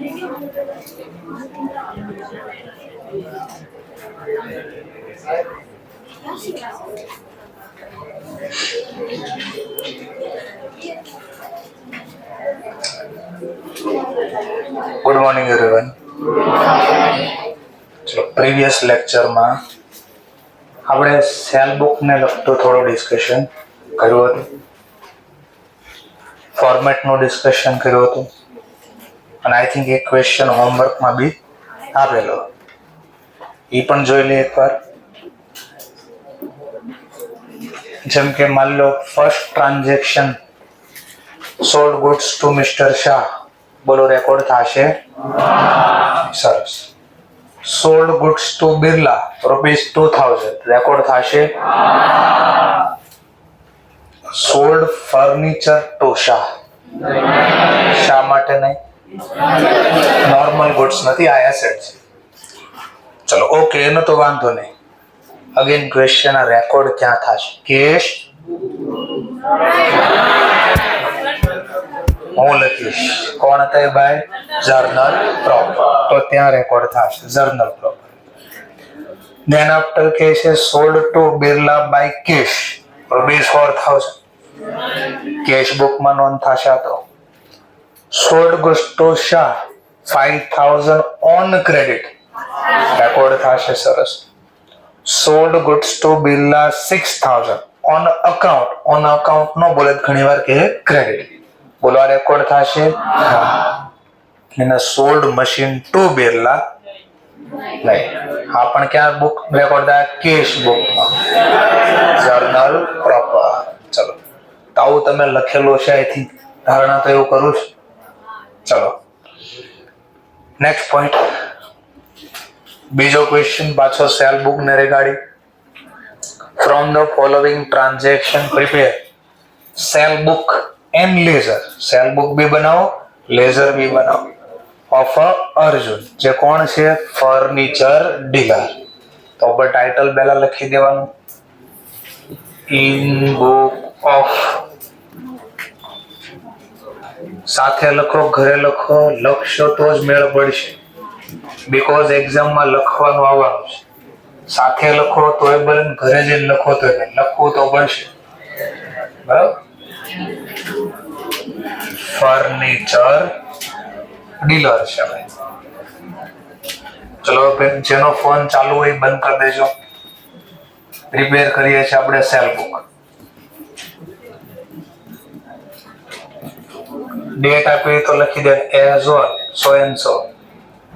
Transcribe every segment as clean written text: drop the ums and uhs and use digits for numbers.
Good morning everyone. ચલો, previous લેક્ચરમાં આપણે સેલ બુકને લગતું થોડું ડિસ્કશન કર્યું હતું, ફોર્મેટનું ડિસ્કશન કર્યું હતું અને આઈ થિંક એક ક્વેશ્ચન હોમવર્કમાં બી આપેલો, એ પણ જોઈ લઈએ એકવાર. જેમ કે માની લો first transaction sold goods to mister Shah, બોલો રેકોર્ડ થશે? સરસ. Sold goods to Birla ₹2000, record થશે? સોલ્ડ ફર્નિચર ટુ શાહ, શા માટે નહીં? નોર્મલ ગુડ્સ નથી, આ એસેટ છે. ચલો ઓકે, એનો તો વાંધો નહીં. અગેન ક્વેશ્ચન, આ રેકોર્ડ ક્યાં થશે? કેશ હું લખીશ, કોણ હતા એ ભાઈ? જર્નલ પ્રોપર, તો ત્યાં રેકોર્ડ થશે journal proper. Then after cash is sold to Birla by cash, ₹4,000, cash બુકમાં નોંધ થશે. તો sold goods to Shah 5,000 on credit, record થશે. સરસ. Sold goods to Birla 6,000 on account, on account નો બોલે ઘણી વાર કે ક્રેડિટ, બોલો આ રેકોર્ડ થશે? એને સોલ્ડ મશીન ટુ બિરલા નહીં, આ પણ ક્યાં બુક રેકોર્ડ થાય? કેશ બુકમાં, જર્નલ પ્રોપર. ચલો, તો આવું તમે લખેલું છે, આઈ થિંક ધારણા તો એવું કરું છું. ચલો નેક્સ્ટ પોઈન્ટ, બીજો ક્વેશ્ચન પાછો સેલ બુક ને regarding. From the following transaction prepare sale book and ledger, sale book બી બનાવો, લેઝર બી બનાવો, ઓફ અર્જુન, જે કોણ છે? Furniture dealer. તો ઉપર ટાઇટલ પહેલા લખી દેવાનું, ઇન બુક ઓફ, સાથે લખો, ઘરે લખો, લખશો તો જ મેળ પડશે, બીકોઝ એક્ઝામમાં લખવાનું આવવાનું છે. સાથે લખો તોય બને, ઘરે જઈને લખો તો લખવું તો પડશે, બરાબર? ફર્નિચર ડીલર છે ભાઈ. ચલો જેનો ફોન ચાલુ હોય બંધ કરી દેજો. પ્રિપેર કરીએ છીએ આપણે સેલ બુક. ડેટ આપી તો લખી દે as on so and so,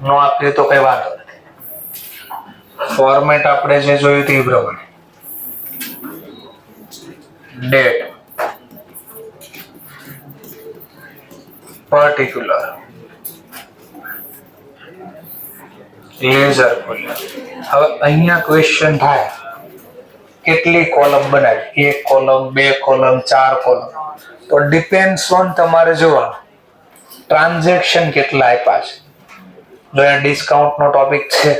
નો આપી તો કઈ વાંધો નથી. ફોર્મેટ આપણે જે જોયું તે પ્રમાણે ડેટ, પર્ટિક્યુલર, લેઝર ખોલ્યા. હવે અહીંયા ક્વેશ્ચન થાય કેટલી કોલમ બનાવી, 1 કોલમ, 2 કોલમ, 4 કોલમ, તો ડિપેન્ડ્સ ઓન તમારે જોવાનું ટ્રાન્ઝેક્શન કેટલા આપ્યા છે. જો આ ડિસ્કાઉન્ટ નો ટોપિક છે,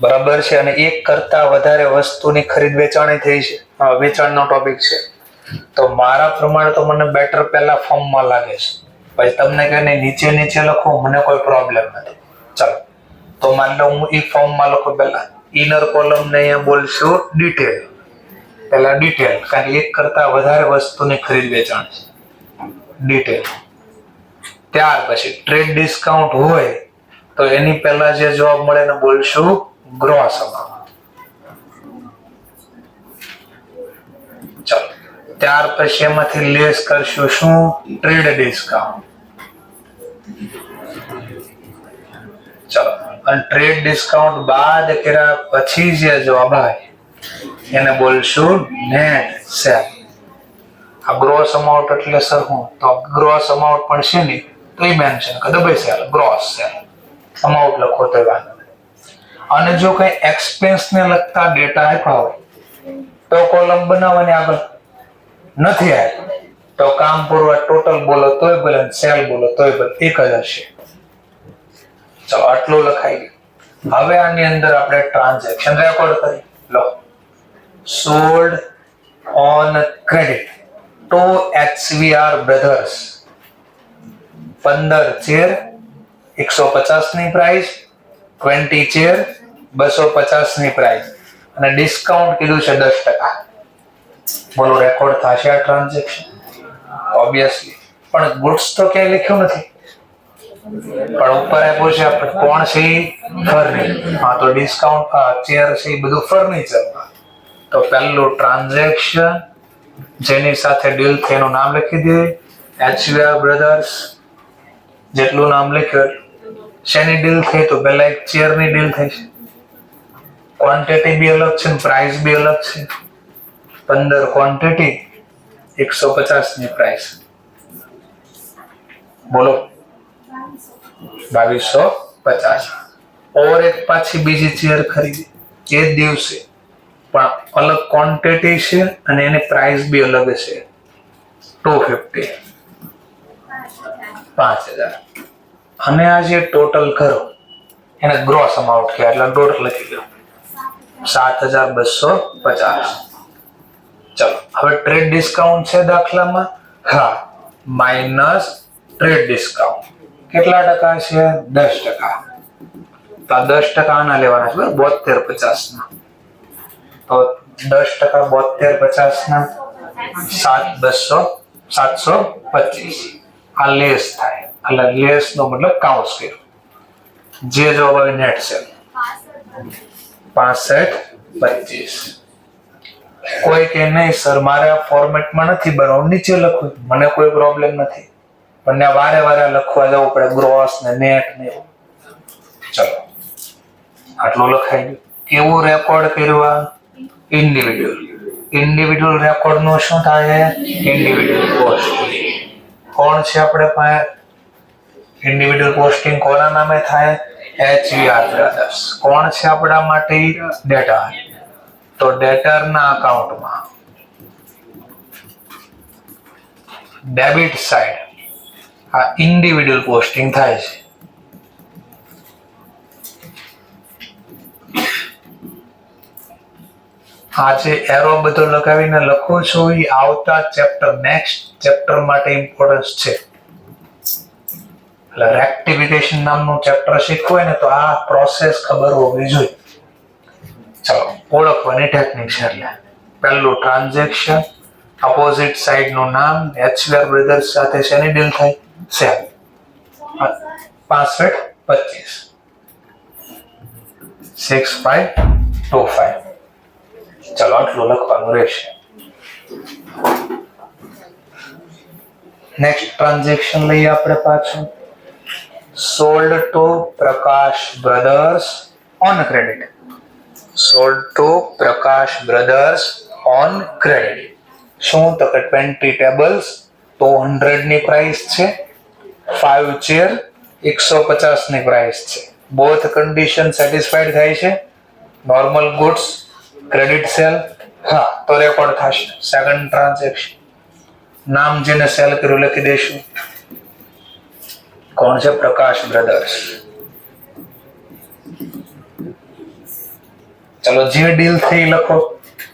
બરાબર છે, અને એક કરતા વધારે વસ્તુની ખરીદ વેચાણી થઈ છે, વેચાણનો ટોપિક છે, તો મારા પ્રમાણે તો મને બેટર પહેલા ફોર્મમાં લાગે છે. પછી તમને કહે નીચે નીચે લખો, મને કોઈ પ્રોબ્લેમ નથી. ચાલો તો માની લો હું એ ફોર્મમાં લખું, પહેલા ઇનર કોલમ ને અહીંયા બોલશું ડિટેલ, પહેલા ડિટેલ, કારણ કે એક કરતા વધારે વસ્તુની ખરીદ વેચાણ છે, ડિટેલ. ત્યાર પછી ટ્રેડ ડિસ્કાઉન્ટ હોય તો એની પહેલા જે જવાબ મળે ને બોલશું ગ્રોસ અમાઉન્ટ. ચાલો ત્યાર પછી એમાંથી લેસ કરશું શું? Trade discount. ચલો, અને ટ્રેડ ડિસ્કાઉન્ટ બાદ કર્યા પછી જે જવાબ આવે એને બોલશું નેટ સેલ. આ ગ્રોસ અમાઉન્ટ એટલે સર હું તો ગ્રોસ અમાઉન્ટ પણ છે ને તો એ મેન્શન કર દો ભાઈ, સેલ ગ્રોસ સેલ અમાઉન્ટ લખો તો વાંધો નહીં. અને જો કઈ એક્સપેન્સ ને લગતા ડેટા આપ્યા હોય તો કોલમ બનાવવાની, આગળ નથી આપ્યું તો કામ પૂર્વક ટોટલ બોલો તોય ભલે, સેલ બોલો તોય ભલે, એક જ હશે. ચલો આટલું લખાઈ ગયું. હવે આની અંદર આપણે ટ્રાન્ઝેક્શન રેકોર્ડ કરી લો. Sold on credit to HVR brothers 15 chair 150 ની પ્રાઇસ, 20 ચેર 250 ની પ્રાઇસ અને ડિસ્કાઉન્ટ કીધું છે 10%. બોલો રેકોર્ડ થશે આ ટ્રાન્ઝેક્શન? ઓબ્વિયસલી. પણ ગુડ્સ તો ક્યાંય લખ્યું નથી, પણ ઉપર આપ્યું છે આપણે કોણ છે ફર્નિચર. હા તો ડિસ્કાઉન્ટ ચેર છે એ બધું ફર્નિચર. તો પહેલું ટ્રાન્ઝેક્શન જેની સાથે ડીલ થઈ એનું નામ લખી દે, HUR બ્રધર્સ. જેટલું નામ લખ્યું શેની ડીલ થઈ તો પહેલા એક ચેરની ડીલ થઈ છે. ક્વોન્ટિટી બી અલગ છે ને પ્રાઇસ બી અલગ છે. 15 ક્વોન્ટિટી 150 ની પ્રાઇસ. બોલો 2250. और એક પાછી બીજી ચેર ખરીદી એ જ દિવસે, પણ અલગ ક્વોન્ટિટી છે અને એની પ્રાઇસ બી અલગ છે. 250 5000. અને આ જે ટોટલ કરો એને ગ્રોસ અમાઉન્ટ કહેવાય, એટલે ટોટલ લખી લો 7250. ચલો હવે ટ્રેડ ડિસ્કાઉન્ટ છે દાખલામાં? હા, માઇનસ ટ્રેડ ડિસ્કાઉન્ટ કેટલા ટકા છે? 10%. તો આ 10% આના લેવાના છે 7250 ના. તો 10% 7250 ના 725. આ લેસ થાય, એટલે લેસ નો મતલબ કાઉન્સ કર્યો. જે જવાબ આવે નેટ સેલ 6525. કોઈ કે નહીં સર મારે આ ફોર્મેટમાં નથી બનાવવું, નીચે લખવું, મને કોઈ પ્રોબ્લેમ નથી, પણ વારે વારે લખવા જવું પડે ગ્રોસ ને નેટ ને. ચલો આટલું લખાઈ ગયું. કેવું રેકોર્ડ કર્યું? ઇન્ડિવિડ્યુઅલ રેકોર્ડ નું શું થાય? Individual posting. કોણ છે આપણે પાસે? ઇન્ડિવિડ્યુઅલ પોસ્ટિંગ કોના નામે થાય? HUR brothers. કોણ છે આપણા માટે? ડેટા. તો ડેટરના અકાઉન્ટમાં ડેબિટ સાઈડ આ ઇન્ડિવિડ્યુઅલ પોસ્ટિંગ થાય છે. આ જે એરો બધો લગાવીને લખો છો એ આવતા ચેપ્ટર નેક્સ્ટ ચેપ્ટર માટે ઇમ્પોર્ટન્સ છે. એટલે રેક્ટિફિકેશન નામનું ચેપ્ટર શીખવું હોય ને તો આ પ્રોસેસ ખબર હોવી જોઈએ. ચલો ઓળખવાની ટેકનિક છે. એટલે પહેલું ટ્રાન્ઝેક્શન, અપોઝિટ સાઈડ નું નામ, HUR બ્રધર્સ સાથે શેની ડીલ થાય? સેલ 6525 6525. ચલો આટલું લખવાનું રહેશે. નેક્સ્ટ ટ્રાન્ઝેક્શન લઈએ આપણે પાછું. Sold to Prakash brothers on credit. Sold to Prakash brothers on credit. શું તો કે 20 ટેબલ્સ તો 100 ની પ્રાઇસ છે, 5 ચેર 150 ની પ્રાઇસ છે. બોથ કન્ડિશન સેટિસ્ફાઈડ થાય છે. Normal goods credit cell. હા તો રેકોર્ડ થશે. સેકન્ડ ટ્રાન્ઝેક્શન નામ જેને સેલ કર્યું લખી દઈશું. કોણ છે? પ્રકાશ બ્રધર્સ. ચલો જે ડીલ થઈ લખો.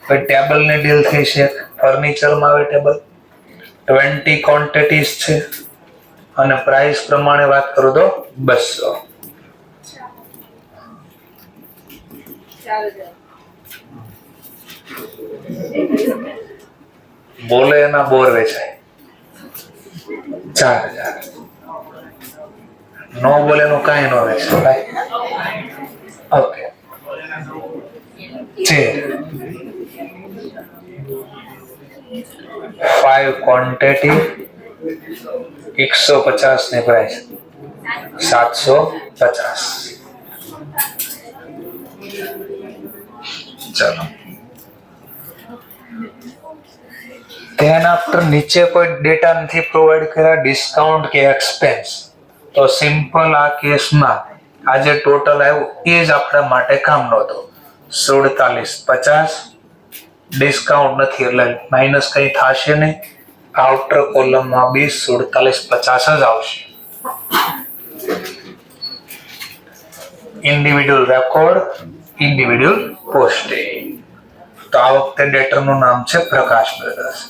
ટેબલ ની ડીલ થઈ છે, ફર્નિચર માં આવે ટેબલ. 20 ક્વોન્ટિટીઝ છે અને પ્રાઇસ પ્રમાણે વાત કરું તો 200. બોલે એના બોર વેચાય 4000. નો બોલે એનું કાંઈ નો વેચાય. ઓકે ચેર 5 ક્વોન્ટિટી 150 ની પ્રાઇસ 750. ચલો ધ્યાન આફ્ટર નીચે કોઈ ડેટા નથી પ્રોવાઈડ કર્યા, ડિસ્કાઉન્ટ કે એક્સપેન્સ, તો સિમ્પલ આ કેસમાં આ જે ટોટલ આવ્યું એ જ આપણા માટે કામનો હતો. 4750. ડિસ્કાઉન્ટ નથી એટલે માઇનસ કઈ થશે નહીં. આઉટર કોલમમાં બી 4750 જ આવશે. Individual record, individual posting. તો આ વખતે ડેટરનું નામ છે Prakash brothers.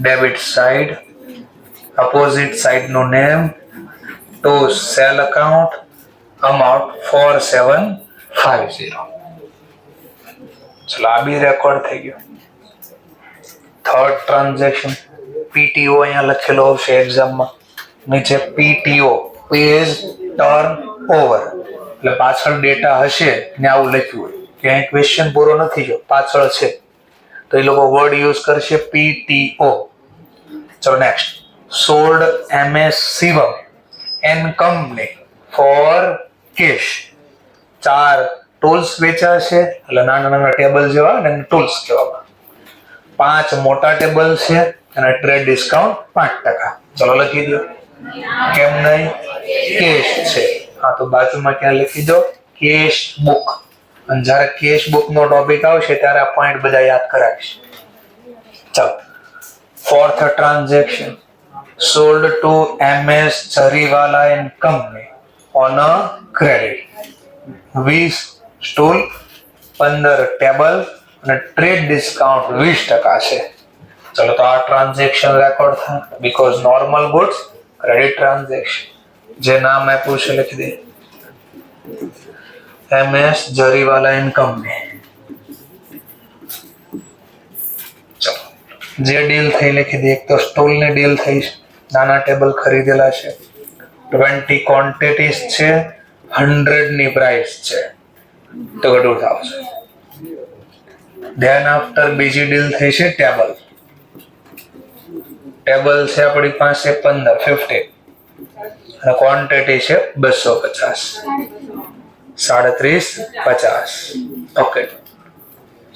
Debit side, opposite side નું name, to sale account, amount 4750. ચલો આ બી રેકોર્ડ થઈ ગયો. થર્ડ ટ્રાન્ઝેક્શન પીટીઓ અહીંયા લખેલો હશે એક્ઝામમાં, નીચે પીટીઓ પેજ ટર્ન ઓવર, એટલે પાછળ ડેટા હશે ને આવું લખ્યું હોય. ક્યાંય ક્વેશ્ચન પૂરો નથી, જો પાછળ છે તો એ લોકો વર્ડ યુઝ કરશે પીટીઓ. ચલો next, sold MS Shivam and company for cash. 4 tools વેચ્યા છે, એટલે નાના નાના ટેબલ જેવા ને ટૂલ્સ કહેવામાં. 5 મોટા ટેબલ છે અને ટ્રેડ ડિસ્કાઉન્ટ 5%. ચલો લખી દો. કેમ નહીં? કેશ છે. હા તો બાજુમાં ક્યાં લખી દો કેશ બુક. અને જ્યારે કેશ બુક નો ટોપિક આવશે ત્યારે આ પોઈન્ટ બધા યાદ કરાવીશ. ચલો fourth transaction sold to MS Jariwala and Company on a credit. 20 stool, 15 table અને ટ્રેડ ડિસ્કાઉન્ટ 20% છે. ચલો તો આ ટ્રાન્ઝેક્શન રેકોર્ડ થાય because normal goods credit transaction. જે નામ આપ્યું છે લખી દે, MS Jariwala and Company. ચલો જે ડીલ થઈ લખી દે. એક તો સ્ટૂલ ની ડીલ થઈ છે, નાના ટેબલ ખરીદેલા છે, 20 ક્વોન્ટિટીઝ છે, 100 ની પ્રાઇસ છે, તો 2000. ધેન આફ્ટર બીજી ડીલ થઈ છે ટેબલ. ટેબલ છે આપણી પાસે 50 અને ક્વોન્ટિટી છે 250, 3750. ઓકે,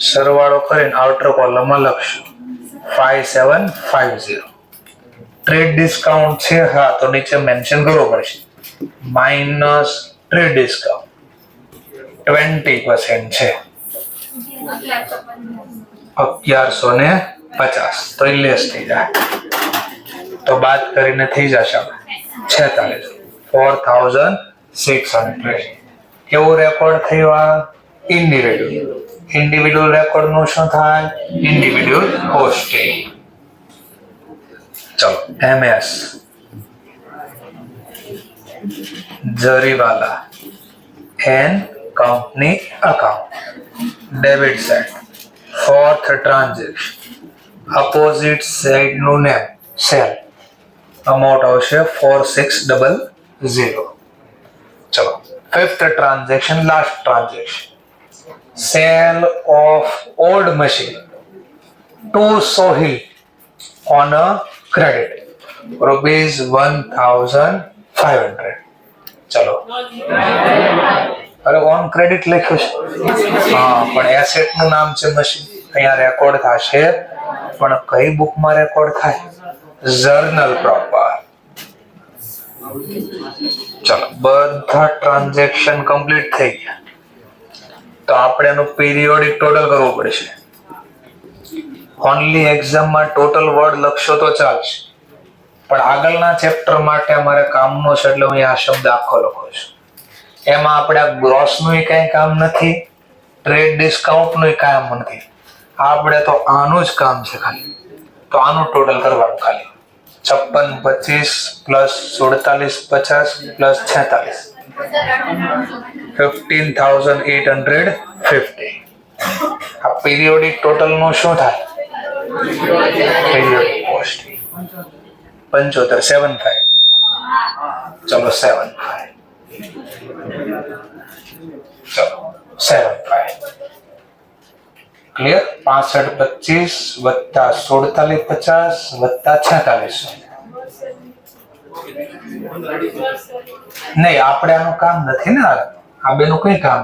સરવાળો કરીને આઉટર કોલમમાં લખશું 5750. ટ્રેડ ડિસ્કાઉન્ટ છે, હા તો નીચે મેન્શન કરવું પડશે માઇનસ ટ્રેડ ડિસ્કાઉન્ટ 20% છે, 1150. તો એ લેસ થઈ જાય, તો બાદ કરીને થઈ જશે 46, 4600. કેવું રેકોર્ડ થયું? આ ઇન્ડિવિડ્યુઅલ રેકોર્ડ નું શું થાય? Individual posting. ચલો MS Jariwala and Company account, debit side. Fourth transaction opposite side નું નેમ સેલ, amount આવશે 4600. ચલો fifth transaction, last transaction, sale of old machine to Sohil on a credit ₹1500. ચલો અરે ઓન ક્રેડિટ લખ્યું છે, હા પણ એસેટ નું નામ છે મશીન. અહીંયા રેકોર્ડ થશે પણ કઈ બુકમાં રેકોર્ડ થાય? Journal proper. ચલો બધા ટ્રાન્ઝેક્શન કમ્પ્લીટ થઈ ગયા, તો આપણે એનું પીરિયોડિક ટોટલ કરવું પડશે. ઓનલી એક્ઝામમાં ટોટલ વર્ડ લખશો તો ચાલશે, પણ આગળના ચેપ્ટર માટે અમારે કામનો છે એટલે હું આ શબ્દ આખો લખું છું. એમાં આપણે ગ્રોસ નું કઈ કામ નથી, ટ્રેડ ડિસ્કાઉન્ટ નું કામ નથી, આપણે તો આનું જ કામ છે ખાલી. તો આનું ટોટલ કરવાનું ખાલી 5625 પ્લસ 4750 પ્લસ 46, 15850. આ પીરિયોડિક ટોટલ નું શું થાય? Periodic cost 7575. ચલો 75. ચલો 75 ક્લિયર. 6525 વત્તા 4750 વત્તા 4600. નહીં, આપણે આનું કામ નથી ને, આ બેનું કઈ કામ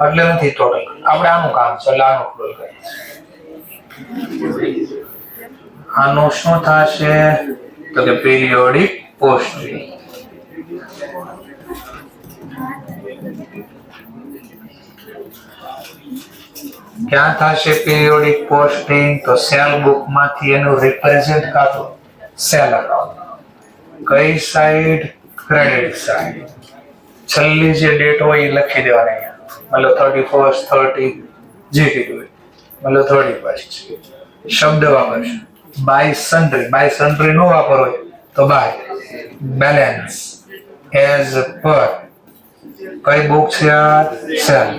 એટલે નથી ટોટલ. આપણે આનું કામ છે એટલે આનું ટોટલ કરીએ. આનું શું થશે તો કે પીરિયોડિક પોસ્ટિંગ. ક્યાં થશે પીરિયોડિક પોસ્ટિંગ? તો સેલ બુક માંથી એનું રિપ્રેઝન્ટ કાઢો સેલ અકાઉન્ટ. કઈ સાઈડ? Credit side. છેલ્લી જે ડેટ હોય એ લખી દેવાની. મતલબ 31, 30 જે કીધું હોય, મતલબ 31 શબ્દ વાપરશું. બાય સન્ડ્રી નો વાપરો તો બાય બેલેન્સ એઝ પર કઈ બુક છે આ સેલ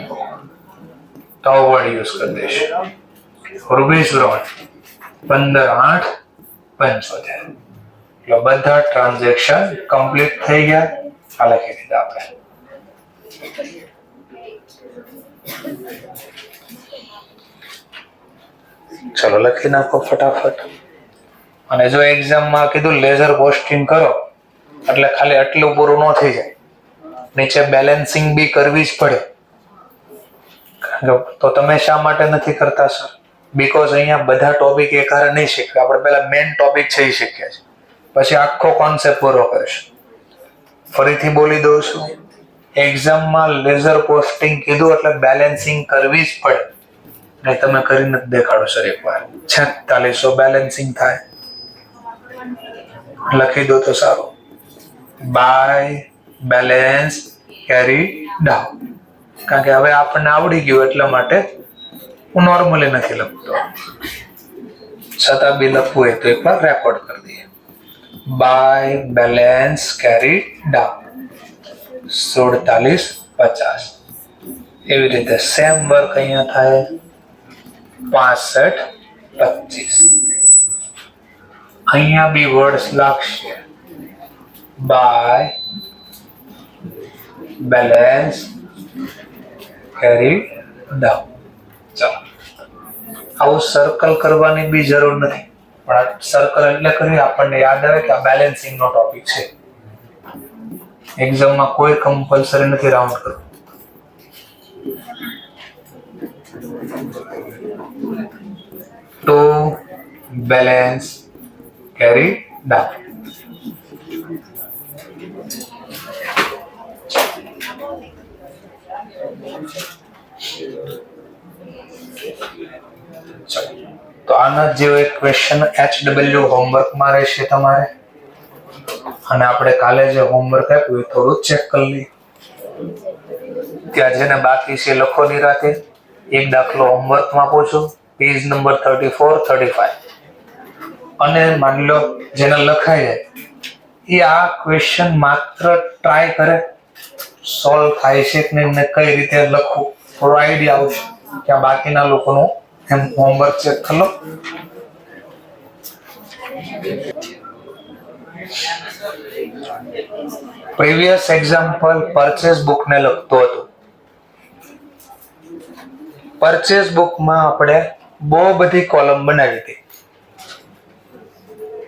તો વર્ડ યુઝ કરી દઈશું રૂપીસ 15,875 એટલે બધા ટ્રાન્ઝેક્શન કમ્પ્લીટ થઈ ગયા આ લખી દીધા આપણે ચલો લખી નાખો ફટાફટ અને જો એક્ઝામમાં કીધું લેઝર પોસ્ટિંગ કરો એટલે ખાલી આટલું પૂરું ન થઈ જાય નીચે બેલેન્સિંગ બી કરવી જ પડે તો તમે શા માટે નથી કરતા સર બીકોઝ અહીંયા બધા ટોપિક એકહારે નહીં શીખવે આપણે પહેલા મેઇન ટોપિક છે એ શીખ્યા છે પછી આખો કોન્સેપ્ટ પૂરો કરીશું ફરીથી બોલી દઉં છું એક્ઝામમાં લેઝર પોસ્ટિંગ કીધું એટલે બેલેન્સિંગ કરવી જ પડે નહીં તમે કરીને જ દેખાડો સર એકવાર 4600 બેલેન્સિંગ થાય લખી દો તો સારું બાય બેલેન્સ કેરી ડાઉન કારણ કે હવે આપણને આવડી ગયું એટલા માટે હું નોર્મલી નથી લખતો છતાં બી લખવું હોય તો એકવાર રેકોર્ડ કરી દઈએ બાય બેલેન્સ કેરી ડાઉન 4750 એવી રીતે સેમ વર્ક અહીંયા થાય 6525 અહીંયા બી વર્ડ્સ લાગશે બાય બેલેન્સ કેરી ડાઉન ચાલો આવું સર્કલ કરવાની બી જરૂર નથી પણ સર્કલ એટલે કરી આપણને યાદ આવે કે આ બેલેન્સિંગ નો ટોપિક છે એક્ઝામમાં કોઈ કમ્પલસરી નથી રાઉન્ડ કરવું ટુ બેલેન્સ કેરી ડાઉન તો આના જેવો એક ક્વેશ્ચન HW હોમવર્કમાં રહેશે તમારે અને આપણે કાલે જે હોમવર્ક આપ્યું એ થોડું ચેક કરી લઈએ ત્યાં જેને બાકી છે લખો નિરાતે એક દાખલો હોમવર્કમાં પૂછો પેજ નંબર 34-35 અને માની લો જેને લખાય એ આ ક્વેશ્ચન માત્ર ટ્રાય કરે સોલ્વ થાય છે કે નહીં કઈ રીતે લખવું થોડો આઈડિયા આવશે કે આ બાકીના લોકોનું એમ હોમવર્ક ચેક કરી લો પ્રીવિયસ એક્ઝામ્પલ પરચેસ બુક ને લખતો હતો પરચેસ બુકમાં આપણે બહુ બધી કોલમ બનાવી હતી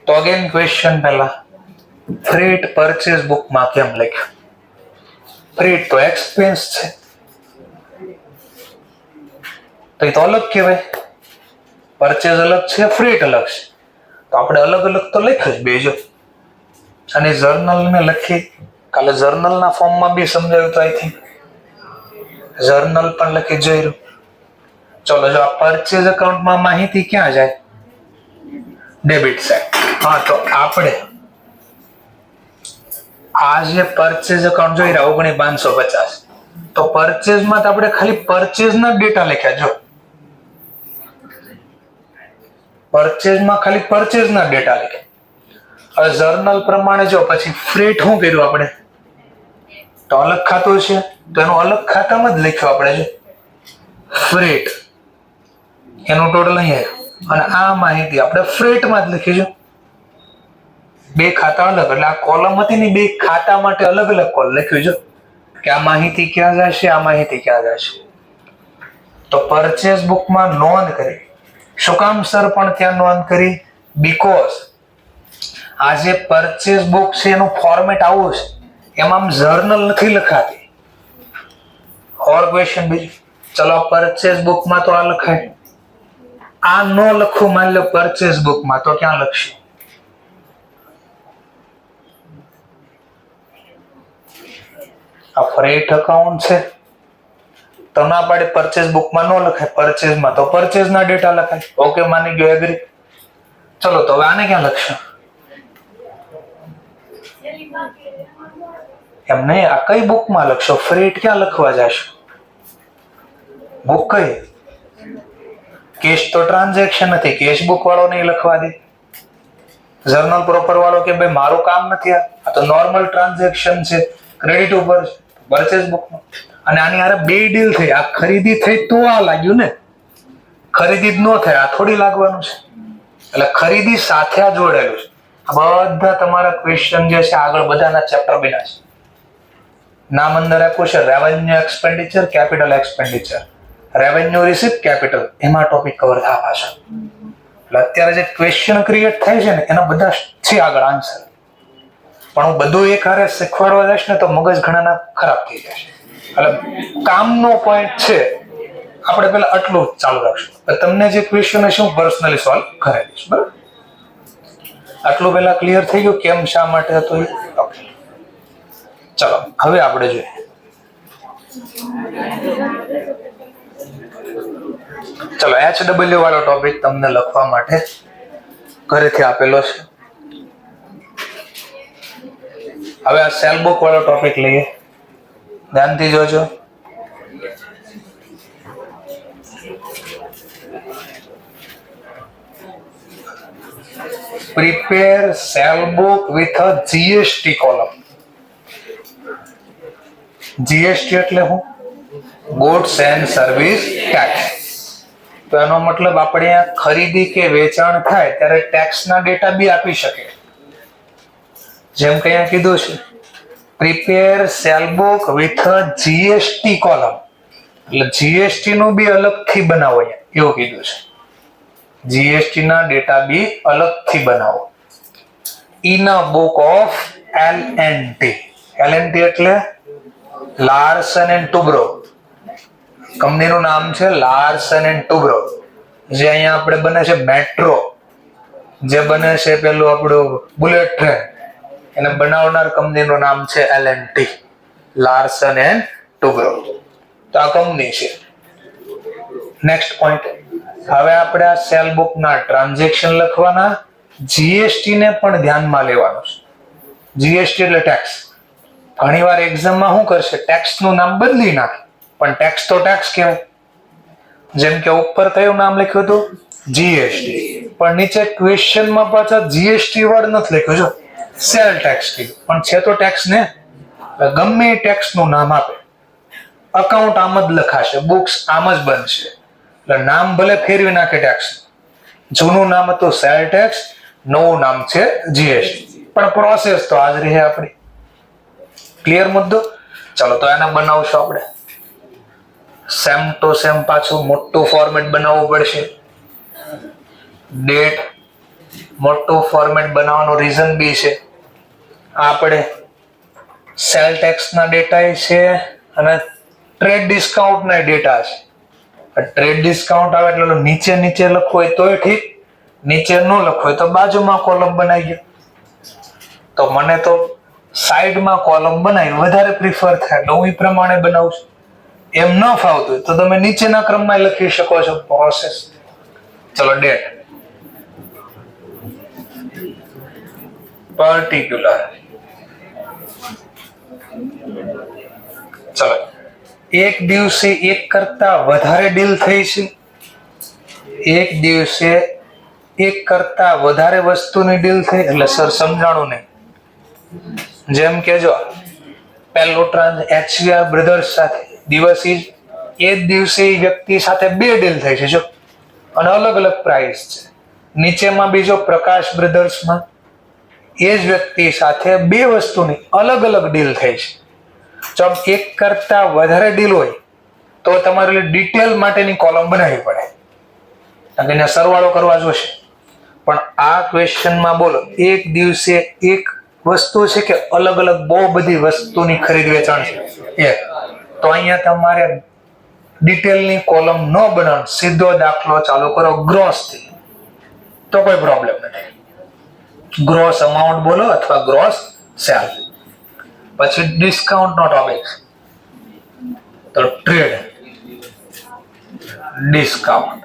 તો અગેન ક્વેશ્ચન પહેલા ફ્રેટ પરચેસ બુકમાં કેમ લખ્યું ફ્રેટ તો એક્સપેન્સ છે તો એ તો અલગ કહેવાય પરચેસ અલગ છે ફ્રેટ અલગ છે તો આપણે અલગ અલગ તો લખ્યું જ બેજો અને જર્નલ ને લખી કાલે જર્નલના ફોર્મમાં બી સમજાવ્યું તો આઈ થિંક જર્નલ પણ લખી જોયું ચલો જો આ પરચેઝ એકાઉન્ટમાં માહિતી ક્યાં જાય ડેબિટ સાઈડ હા તો આપણે આ જે પરચેઝ એકાઉન્ટ જોઈ રહ્યા 19,550 તો પરચેઝમાં તો આપણે ખાલી પરચેઝના ડેટા લખ્યા જો પરચેઝમાં ખાલી પરચેઝના ડેટા લખ્યા હવે જર્નલ પ્રમાણે જો પછી ફ્રેટ શું કર્યું આપણે તો અલગ ખાતું છે તો એનું અલગ ખાતામાં જ લખ્યું આપણે જો ફ્રેટ એનું ટોટલ અહીંયા અને આ માહિતી આપણે ફ્રેટમાં જ લખીશું બે ખાતા અલગ એટલે આ કોલમ હતી ને બે ખાતા માટે અલગ અલગ કોલ લખ્યું છે કે આ માહિતી ક્યાં જશે આ માહિતી ક્યાં જશે તો પરચેસ બુકમાં નોંધ કરી શું કામ સર પણ ત્યાં નોંધ કરી બીકોઝ આ જે પરચેસ બુક છે એનું ફોર્મેટ આવું છે એમાં જર્નલ નથી લખાતી ઓર ક્વેશ્ચન બીજું ચલો પરચેસ બુકમાં તો આ લખાય આ નો લખું માની લો પરચેસ બુકમાં તો ક્યાં લખશું આ ફ્રેટ એકાઉન્ટ છે તો ના પાડે પરચેસ બુકમાં નો લખાય પરચેસમાં તો પરચેસના ડેટા લખાય ઓકે માની ગયો એગ્રી ચલો તો હવે આને ક્યાં લખશું એમ નહીં આ કઈ બુકમાં લખશો ફ્રેટ ક્યાં લખવા જશો બુક કઈ કેશ તો ટ્રાન્ઝેક્શન નથી કેશ બુક વાળો નહીં લખવા દે જર્નલ પ્રોપર વાળો કે ભાઈ મારું કામ નથી, આ તો નોર્મલ ટ્રાન્ઝેક્શન છે, ક્રેડિટ ઉપર પરચેસ બુકમાં. અને આની હારે બે ડીલ થઈ, આ ખરીદી થઈ તો આ લાગ્યું ને, ખરીદી જ ન થાય આ થોડી લાગવાનું છે. એટલે ખરીદી સાથે આ જોડેલું છે. આ બધા તમારા ક્વેશ્ચન જે છે આગળ બધાના ચેપ્ટર બન્યા છે. નામ અંદર આપ્યું છે revenue expenditure, capital expenditure, revenue receipt, capital, એમાં ટોપિક કવર થવા છે. એટલે અત્યારે જે ક્વેશ્ચન ક્રિએટ થાય છે ને એના બધા છે આગળ આન્સર, પણ હું બધું એક હારે શીખવાડવા જઈશ ને તો મગજ ઘણાના ખરાબ થઈ જશે. એટલે કામનો પોઈન્ટ છે, આપણે પેલા આટલું ચાલુ રાખશું. તમને જે ક્વેશ્ચન હશે હું પર્સનલી સોલ્વ કરાવી દઈશ. બરાબર, આટલું પેલા ક્લિયર થઈ ગયું કેમ શા માટે હતું એ? ઓકે, ચલો હવે આપણે જોઈએ. ચલો HW વાળો ટોપિક તમને લખવા માટે ઘરેથી આપેલો છે. હવે આ સેલ બુક વાળો ટોપિક લઈએ, ધ્યાનથી જોજો. Prepare cell book with a GST column. GST એટલે શું? Goods and Service Tax. તો એનો મતલબ આપણે અહીંયા ખરીદી કે વેચાણ થાય ત્યારે ટેક્સના ડેટા બી આપી શકે. જેમ કે અહીંયા કીધું છે prepare sale book with GST column, એટલે GST નું બી અલગથી બનાવો, અહીંયા એવું કીધું છે. GST ના ડેટા બી અલગથી બનાવો. In a book of L&T. L&T એટલે લાર્સન એન્ડ ટુબ્રો, કંપનીનું નામ છે લાર્સન એન્ડ ટુબ્રો. જે અહીંયા આપણે બને છે મેટ્રો, જે બને છે પેલું આપણું બુલેટ ટ્રેન, એને બનાવનાર કંપનીનું નામ છે L&T, લાર્સન એન્ડ ટુબ્રો. તો આ કંપની છે. નેક્સ્ટ પોઈન્ટ, હવે આપણે આ સેલ બુક ના ટ્રાન્ઝેક્શન લખવાના, GST ને પણ ધ્યાનમાં લેવાનું છે. GST એટલે ટેક્સ. ઘણીવાર એક્ઝામમાં શું કરશે, ટેક્સ નું નામ બદલી નાખે, પણ ટેક્સ તો ટેક્સ કહેવાય. જેમ કે ઉપર કયું નામ લખ્યું હતું, GST, પણ નીચે ક્વેશ્ચનમાં પાછા GST વર્ડ નથી લખ્યું, જો સેલ ટેક્સ કીધું, પણ છે તો ટેક્સ ને. ગમે ટેક્સ નું નામ આપે, અકાઉન્ટ આમ જ લખાશે, બુક્સ આમ જ બનશે. એટલે નામ ભલે ફેરવી નાખે ટેક્સ, જૂનું નામ હતું સેલ ટેક્સ, નવું નામ છે GST, પણ પ્રોસેસ તો આજ રહે આપણી. ક્લિયર મુદ્દો? ચલો તો એને બનાવશું આપણે સેમ ટુ સેમ. પાછું મોટું ફોર્મેટ બનાવવું પડશે. ડેટ મોટું ફોર્મેટ બનાવવાનું રીઝન બી છે, આપણે સેલ ટેક્સ ના ડેટા છે અને ટ્રેડ ડિસ્કાઉન્ટ ના ડેટા છે. ટ્રેડ ડિસ્કાઉન્ટ આવે એટલે નીચે નીચે લખવું હોય તોય ઠીક, નીચે ન લખવું હોય તો બાજુમાં કોલમ બનાવી ગયો. તો મને તો સાઈડમાં કોલમ બનાવી વધારે પ્રિફર થાય, એટલે હું એ પ્રમાણે બનાવું છું. એમ ન ફાવતું તો તમે નીચેના ક્રમમાં લખી શકો છો પ્રોસેસ. ચલો ડેટ પર્ટિક્યુલર, ચલો એક દિવસે એક કરતા વધારે ડીલ થઈ છે, એક દિવસે એક કરતા વધારે વસ્તુની ડીલ થઈ, એટલે સર સમજાણું નહીં. જેમ કે જો પહેલું HVR બ્રધર્સ સાથે દિવસ એ જ દિવસે વ્યક્તિ સાથે બે ડીલ થઈ છે, જો અને અલગ અલગ પ્રાઇસ છે. નીચેમાં બીજો પ્રકાશ બ્રધર્સમાં એ જ વ્યક્તિ સાથે બે વસ્તુની અલગ અલગ ડીલ થઈ છે. જો એક કરતા વધારે ડીલ હોય તો તમારે ડિટેલ માટેની કોલમ બનાવવી પડે, કારણ કે સરવાળો કરવા જોશે. પણ આ ક્વેશ્ચનમાં બોલો એક દિવસે એક વસ્તુ છે કે અલગ અલગ બહુ બધી વસ્તુની ખરીદ વેચાણ છે, તો અહીંયા તમારે ડિટેલની કોલમ ન બનાવો, સીધો દાખલો ચાલુ કરો ગ્રોસ થી, તો કોઈ પ્રોબ્લેમ નથી. ગ્રોસ અમાઉન્ટ બોલો અથવા ગ્રોસ સેલ. પછી ડિસ્કાઉન્ટ નો ટોપિક, તો ટ્રેડ ડિસ્કાઉન્ટ.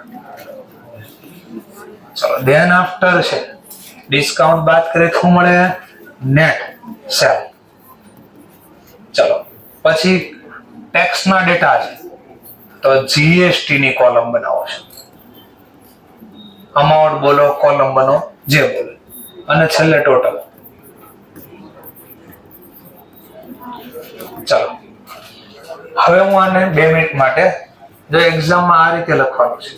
ચલો ધેન આફ્ટર છે ડિસ્કાઉન્ટ બાદ કરીએ શું મળે, નેટ સેલ. ચલો પછી ટેક્સ ના ડેટા છે, તો GST ની કોલમ બનાવો છે. અમાઉન્ટ બોલો, કોલમ બનો, જે બોલો. અને છેલ્લે ટોટલ. ચાલો હવે હું આને 2 મિનિટ માટે જો એક્ઝામમાં આ રીતે લખવાનું છે.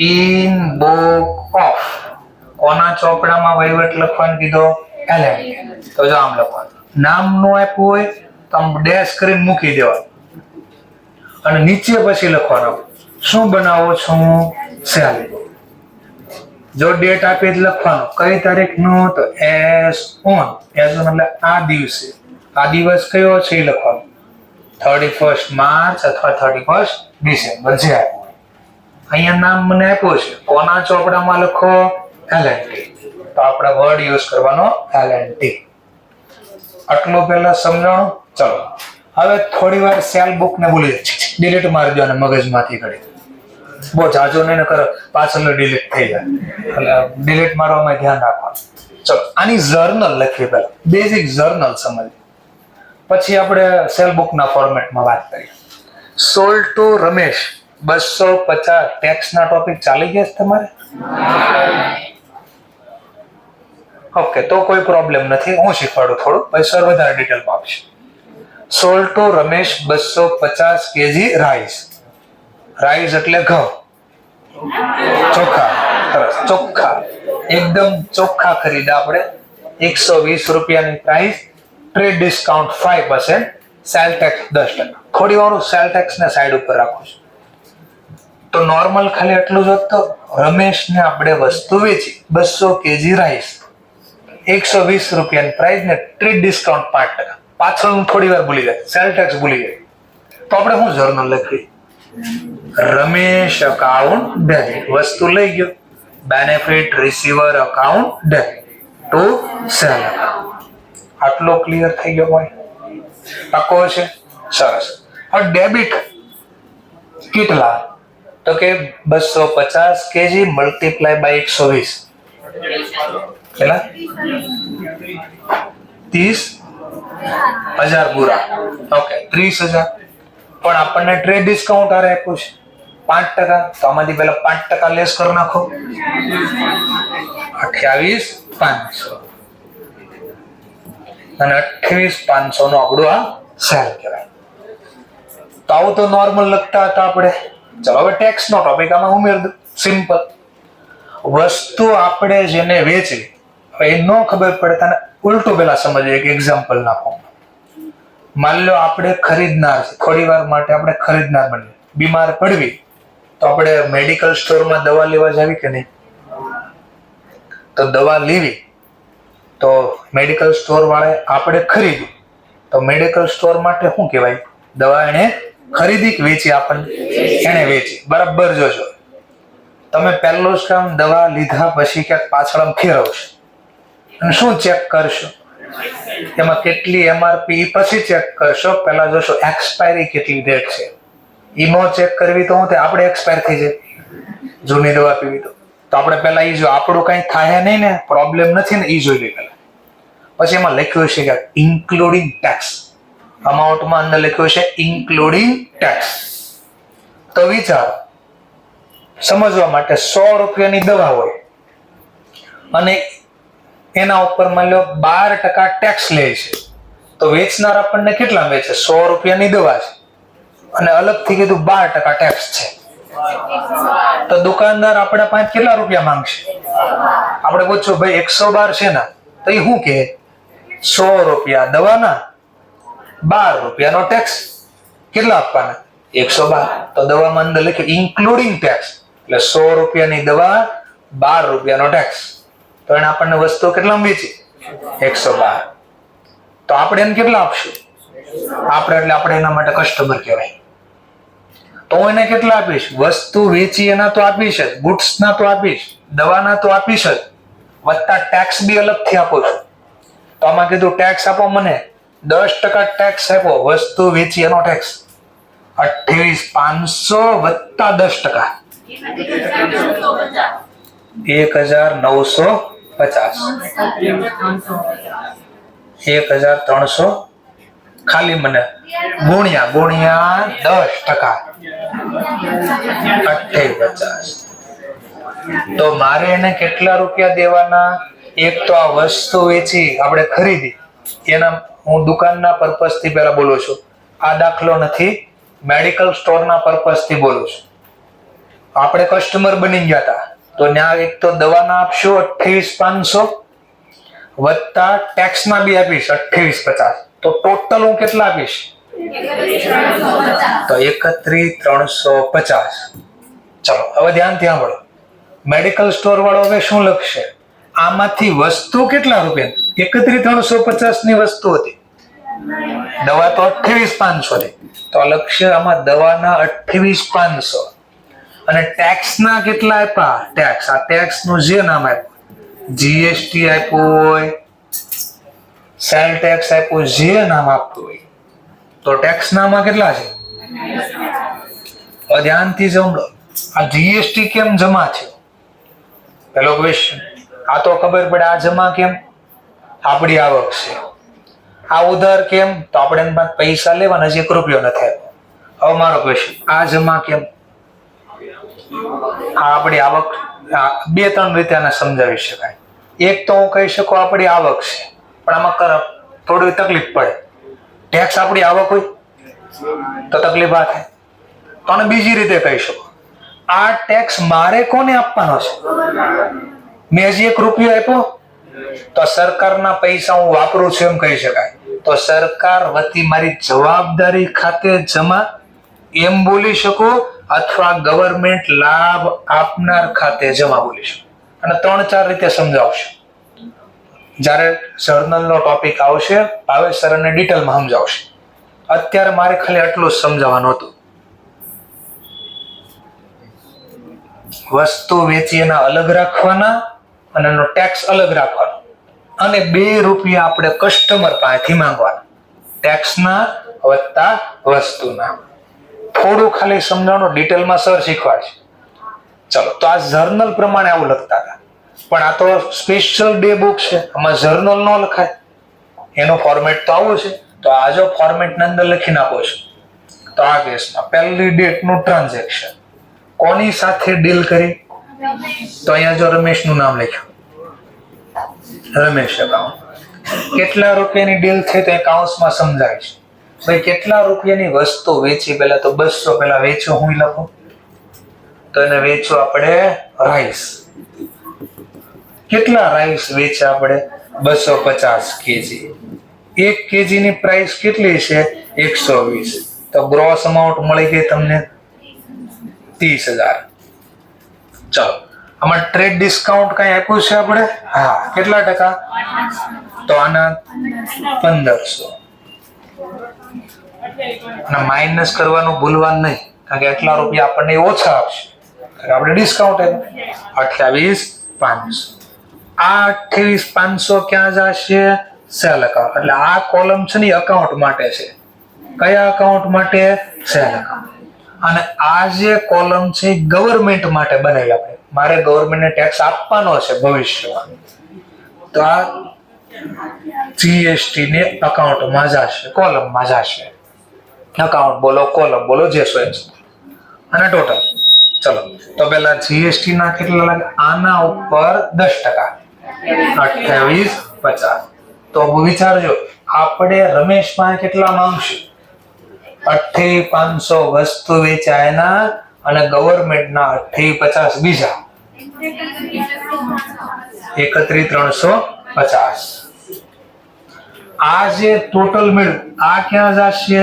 ઇન બુક ઓફ કોના ચોપડામાં વહીવટ લખવાનું કીધો? એલએન. તો જો આમ લખવાનું. નામ નો આપ્યું હોય તો આમ ડેશ કરીને મૂકી દેવાનું અને નીચે પછી લખવાનું શું બનાવો છું? સેલ. જો ડેટ આપી લખવાનું કઈ તારીખનું? તો એસ ઓન. એસ ઓન એટલે આ દિવસે. આ દિવસ કયો છે એ લખવાનું. 31 માર્ચ અથવા 31 ડિસેમ્બર જે આપ્યું હોય. અહીંયા નામ મને આપ્યું છે કોના ચોપડામાં લખો? એલએનટી. તો આપણે વર્ડ યુઝ કરવાનો એલએનટી. આટલું પહેલા સમજાણું. ચલો હવે થોડી વાર સેલ બુક ને ભૂલી જાય ડિલીટ મારી દો અને મગજમાંથી કરી બહુ જાજો નહીં કરો પાછળ ડિલીટ થઈ જાય એટલે ડિલીટ મારવામાં ધ્યાન રાખવાનું. ચલો આની જર્નલ લખીએ પહેલા બેઝિક જર્નલ સમજીએ પછી આપણે સેલ બુક ના ફોર્મેટમાં વાત કરીએ. સોલ્ડ ટુ રમેશ 250 ટેક્સ ના ટોપિક ચાલી ગયા છે તમારે? ઓકે તો કોઈ પ્રોબ્લેમ નથી હું શીખવાડું થોડું પછી સર વધારે ડિટેલમાં આપશે. Sold to Ramesh 250 KG rice. Rice એટલે ઘઉં ચોખ્ખા. સરસ ચોખ્ખા એકદમ ચોખ્ખા ખરીદા આપણે 120 રૂપિયાની price. Trade discount 5%. Cell tax 10%. થોડી વાર સેલ ટેક્સ ને સાઈડ ઉપર રાખું છું. તો નોર્મલ ખાલી એટલું જ તો રમેશને આપણે વસ્તુ વેચી 200 કેજી રાઈસ 120 રૂપિયાની પ્રાઇસ ને ટ્રેડ ડિસ્કાઉન્ટ 5%. પાછળનું થોડી વાર ભૂલી જાય સેલ ટેક્સ ભૂલી જાય તો આપણે શું જર્નલ લખી? Ramesh account debit. વસ્તુ લઈ ગયો benefit receiver account debit to sale account. આટલો ક્લિયર થઈ ગયો હોય? પાકો છે? સરસ. હવે ડેબિટ કેટલા? તો કે 250 કેજી મલ્ટીપ્લાય બાય 120 કેટલા? 30,000 પૂરા. ઓકે 30,000. પણ આપણને ટ્રેડ ડિસ્કાઉન્ટ આરે આપ્યું છે 5%. તો આમાંથી પહેલા 5% લેસ કરી નાખો 28,500 અને 28,500 નો આપણું આ સેલ કહેવાય. તો આવું તો નોર્મલ લખતા હતા આપણે. ચલો હવે ટેક્સ નો ટોપિક આમાં ઉમેર દો. સિમ્પલ. વસ્તુ આપણે જેને વેચી હવે એ ન ખબર પડે તને ઉલટું પેલા સમજીએ એક એક્ઝામ્પલ નાખો. માન લો આપણે ખરીદનાર છે થોડી વાર માટે આપણે ખરીદનાર બનીએ બીમાર પડવી તો આપણે મેડિકલ સ્ટોરમાં દવા લેવા જાવી કે નહીં? તો દવા લેવી તો મેડિકલ સ્ટોર વાળે આપણે ખરીદી તો મેડિકલ સ્ટોર માટે શું કહેવાય? દવા એને ખરીદી કે વેચી? આપણને એને વેચી. બરાબર જોજો તમે પહેલું જ કામ દવા લીધા પછી ક્યાંક પાછળ ફેરવશો અને શું ચેક કરશો? એમાં કેટલી એમઆરપી પછી ચેક કરશો. પહેલા જોશો એક્સપાયરી કેટલી ડેટ છે. ઈ નો ચેક કરવી તો હું આપણે એક્સપાયર થઈ જાય જૂની દવા પીવી તો આપણે પહેલા ઈ જો આપણું કઈ થાય નહીં ને પ્રોબ્લેમ નથી ને ઈ જોઈ લઈએ પહેલા. પછી એમાં લખ્યું છે કે ઇન્ક્લુડિંગ ટેક્સ. અમાઉન્ટમાં અંદર લખ્યું છે ઇન્ક્લુડિંગ ટેક્સ. તો વિચારો સમજવા માટે 100 રૂપિયાની દવા હોય અને એના ઉપર માની લો 12% ટેક્સ લે છે તો વેચનાર આપણને કેટલા વેચે? 100 રૂપિયાની દવા છે અને અલગથી કીધું 12% ટેક્સ છે તો દુકાનદાર આપણા પાસે કેટલા રૂપિયા માંગશે? આપણે પૂછ્યું ભાઈ 112 છે ને તો એ શું કહે? 100 રૂપિયા દવાના 12 રૂપિયાનો ટેક્સ. કેટલા આપવાના? 112. તો દવામાં અંદર લખ્યું ઇન્ક્લુડિંગ ટેક્સ એટલે 100 રૂપિયાની દવા 12 રૂપિયાનો ટેક્સ. તો એને આપણને વસ્તુ કેટલા વેચી? 112. તો આપણે એને કેટલા આપશું? આપણે એટલે આપણે એના માટે કસ્ટમર કહેવાય. તો હું એને કેટલા આપીશ? વસ્તુ વેચી એના તો આપીશ જ, ગુડ્સ ના તો આપીશ, દવાના તો આપીશ જ, વત્તા ટેક્સ બી અલગથી આપો છું. તો આમાં કીધું ટેક્સ આપો મને 10% ટેક્સ આપો વસ્તુ વેચી એનો ટેક્સ 28,500 વત્તા 10%. 1,950. 1,300 ખાલી મને ગુણ્યા 10%. 28,50. તો મારે એને કેટલા રૂપિયા દેવાના? એક તો આ વસ્તુ વેચી આપણે ખરીદી, એના હું દુકાનના પર્પઝ થી પહેલા બોલું છું. આ દાખલો નથી, મેડિકલ સ્ટોરના પર્પઝ થી બોલું છું. આપણે કસ્ટમર બની ગયા હતા તો ત્યાં એક તો દવાના આપશો 28,500 વત્તા ટેક્સના બી આપીશ 28,50, તો ટોટલ હું કેટલા આપીશ? તો 31,350. ચલો હવે ધ્યાનથી સાંભળો. મેડિકલ સ્ટોર વાળો હવે શું લખશે? આમાંથી વસ્તુ કેટલા રૂપિયા? 31,350 ની વસ્તુ હતી, દવા તો 28,500 ની, તો લખશે આમાં દવાના 28,500 અને ટેક્સના કેટલા આપ્યા? ટેક્સ, આ ટેક્સ નું જે નામ આપ્યું, જીએસટી આપ્યું હોય, સેલ ટેક્સ આપ્યું, જે નામ આપતું હોય, તો ટેક્સ નામાં કેટલા છે? ધ્યાનથી સાંભળો. આ જીએસટી કેમ જમા છે? પેલો ક્વેશ્ચન. આ તો ખબર પડે, આ જમા કેમ? આપણી આવક છે. આ ઉધાર કેમ? તો આપણે એની પાસે પૈસા લેવાના, હજી 1 રૂપિયો નથી આપ્યો. હવે મારો ક્વેશ્ચન, આ જમા કેમ? આ આપણી આવક. 2-3 રીતે આને સમજાવી શકાય. એક તો હું કહી શકું આપણી આવક છે, પણ આમાં થોડી તકલીફ પડે. ટેક્સ આપણી આવક હોય તો તકલીફ આ થાય. તો આને બીજી રીતે કહી શકો, આ ટેક્સ મારે કોને આપવાનો છે? મેં હજી 1 રૂપિયો આપ્યો તો સરકારના પૈસા હું વાપરું છું એમ કહી શકાય. તો સરકાર વતી મારી જવાબદારી ખાતે જમા એમ બોલી શકો, અથવા ગવર્મેન્ટ લાભ આપનાર ખાતે જમા બોલી શકો. અને 3-4 રીતે સમજાવશું. જ્યારે જર્નલનો ટોપિક આવશે, ભાવેશ સર અને ડિટેલમાં સમજાવશે. અત્યારે મારે ખાલી આટલું જ સમજાવવાનું હતું. વસ્તુ વેચી એના અલગ રાખવાના અને એનો ટેક્સ અલગ રાખવાનો, અને 2 રૂપિયા આપણે કસ્ટમર પાસેથી માંગવાના, ટેક્સના વત્તા વસ્તુના. થોડું ખાલી સમજાવવાનું, ડિટેલમાં સર શીખવાડશે. ચલો, તો આ જર્નલ પ્રમાણે આવું લખતા હતા, પણ આ તો સ્પેશિયલ ડે બુક છે, આમાં જર્નલ ન લખાય. એનું ફોર્મેટ તો આવું છે. તો આ જો ફોર્મેટની અંદર લખી નાખો છો, તો આ કેસમાં પહેલી ડેટનું ટ્રાન્ઝેક્શન કોની સાથે ડીલ કરી? તો અહીંયા જો રમેશનું નામ લખ્યું, રમેશ એકાઉન્ટ. કેટલા રૂપિયાની ડીલ થઈ તો એકાઉન્ટમાં સમજાવીશ. ભાઈ કેટલા રૂપિયાની વસ્તુ વેચી? પહેલા તો 200 પહેલા વેચો હું લખું, તો એને વેચો આપણે રાઈસ. કેટલા રાઈસ વેચ્યા આપણે? 250 કેજી. 1 કેજીની પ્રાઇસ કેટલી છે? 120. તો ગ્રોસ અમાઉન્ટ મળી ગઈ તમને 30,000. ચલો, આમાં ટ્રેડ ડિસ્કાઉન્ટ કઈ આપ્યું છે આપણે? હા, કેટલા ટકા? તો આના 1500. અને માઇનસ કરવાનું ભૂલવાનું નહીં, કારણ કે એટલા રૂપિયા આપણને ઓછા આપશે, આપણે ડિસ્કાઉન્ટ આપ્યું 28,500. આ 28,500 ક્યાં જશે? Cell account. એટલે આ કોલમ છે ને અકાઉન્ટ માટે છે. કયા અકાઉન્ટ માટે? Cell account. અને આ જે કોલમ છે ગવર્મેન્ટ માટે બનાવી આપણે, મારે ગવર્મેન્ટને ટેક્સ આપવાનો છે ભવિષ્યમાં, તો આ જીએસટી ને અકાઉન્ટમાં જશે, કોલમમાં જશે. અકાઉન્ટ બોલો, કોલમ બોલો, જે સો એ. અને ટોટલ. ચલો, તો પેલા જીએસટી ના કેટલા લાગે? આના ઉપર 10%, 28,50. તો વિચારજો, આપણે રમેશ પાસે કેટલા માંગશું? 28,500 વસ્તુ વેચાય એના, અને ગવર્મેન્ટના 28,50 બીજા, 31,350. આ જે ટોટલ મળ્યું, આ ક્યાં જશે?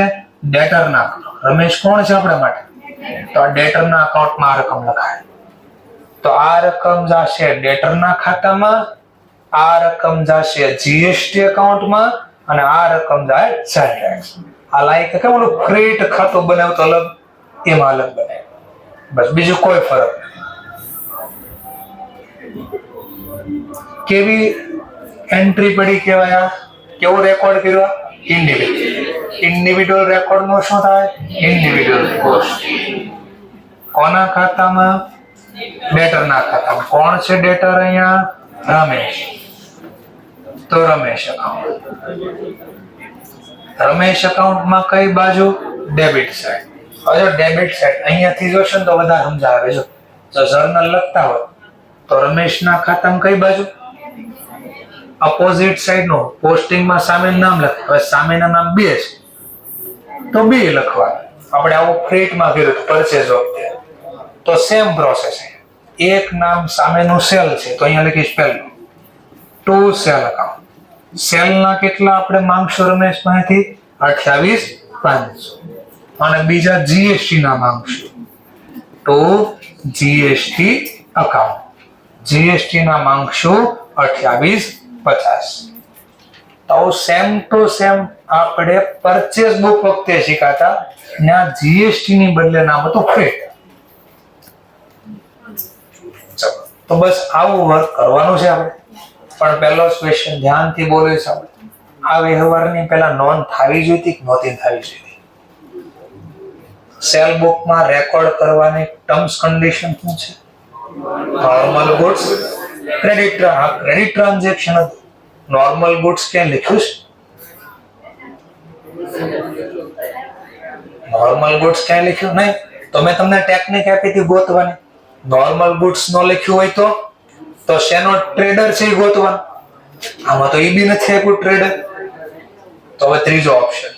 ડેટર ના. રમેશ કોણ છે આપણા માટે? તો આ ડેટર ના અકાઉન્ટમાં આ રકમ લખાય. તો આ રકમ જશે ડેટર ના ખાતામાં, આ રકમ જશે જીએસટી એકાઉન્ટમાં, અને આ રકમ જાય સેલ ટેક્સ. આ લાઈક કે ઓલું ક્રેડિટ ખાતું બનાવતો અલગ, એમાં અલગ બને, બસ, બીજું કોઈ ફરક નથી. કેવી એન્ટ્રી પડી કહેવાય? કેવો રેકોર્ડ કર્યો? ઇન્ડિવિડ્યુઅલ રેકોર્ડ નો શું થાય? Individual cost. કોના ખાતામાં? ડેટર ના ખાતામાં. કોણ છે ડેટર અહીંયા? રમેશ. તો રમેશ એકાઉન્ટ. રમેશ એકાઉન્ટમાં કઈ બાજુ? Debit side. હવે જો ડેબિટ સાઈડ અહીંયાથી જોશો ને તો વધારે સમજાવે. જો જર્નલ લખતા હોય તો રમેશના ખાતામાં કઈ બાજુ? અપોઝિટ સાઈડ નો પોસ્ટિંગમાં સામેનું નામ લખે. હવે સામેના નામ બે છે તો બે લખવાનું. આપણે આવું ફ્રેટમાં કર્યું પરચેઝ વખતે તો સેમ પ્રોસેસ છે. એક નામ સામેનું સેલ છે તો અહીંયા લખીશ પહેલું ટુ સેલ અકાઉન્ટ. સેલના કેટલા આપણે માંગશું રમેશ પાસેથી 28,500 અને બીજા જીએસટી ના માંગશું ટુ જીએસટી અકાઉન્ટ. જીએસટી ના માંગશું 28,50. તો સેમ ટુ સેમ આપણે પરચેસ બુક વખતે શીખાતા ત્યાં જીએસટી ની બદલે નામ હતું ફ્રેટ. તો બસ આવું વર્ક કરવાનું છે આપણે. પણ પહેલો ક્વેશ્ચન ધ્યાનથી બોલે છે આપણે. આ વ્યવહારની પહેલા નોંધ થવી જોઈએ કે નહોતી થવી જોઈએ? સેલ બુકમાં રેકોર્ડ કરવાની ટર્મ્સ કન્ડિશન શું છે? નોર્મલ ગુડ્સ ક્રેડિટ ટ્રાન્ઝેક્શન હતું. નોર્મલ ગુડ્સ ક્યાં લખ્યું છે? નોર્મલ ગુડ્સ ક્યાં લખ્યું નહીં? તો મેં તમને ટેકનિક આપી હતી ગોતવાની. નોર્મલ ગુડ્સ નો લખ્યું હોય તો શેનો ટ્રેડર છે એ ગોતવાનું. આમાં તો એ બી નથી આપ્યું ટ્રેડર. તો હવે ત્રીજો ઓપ્શન,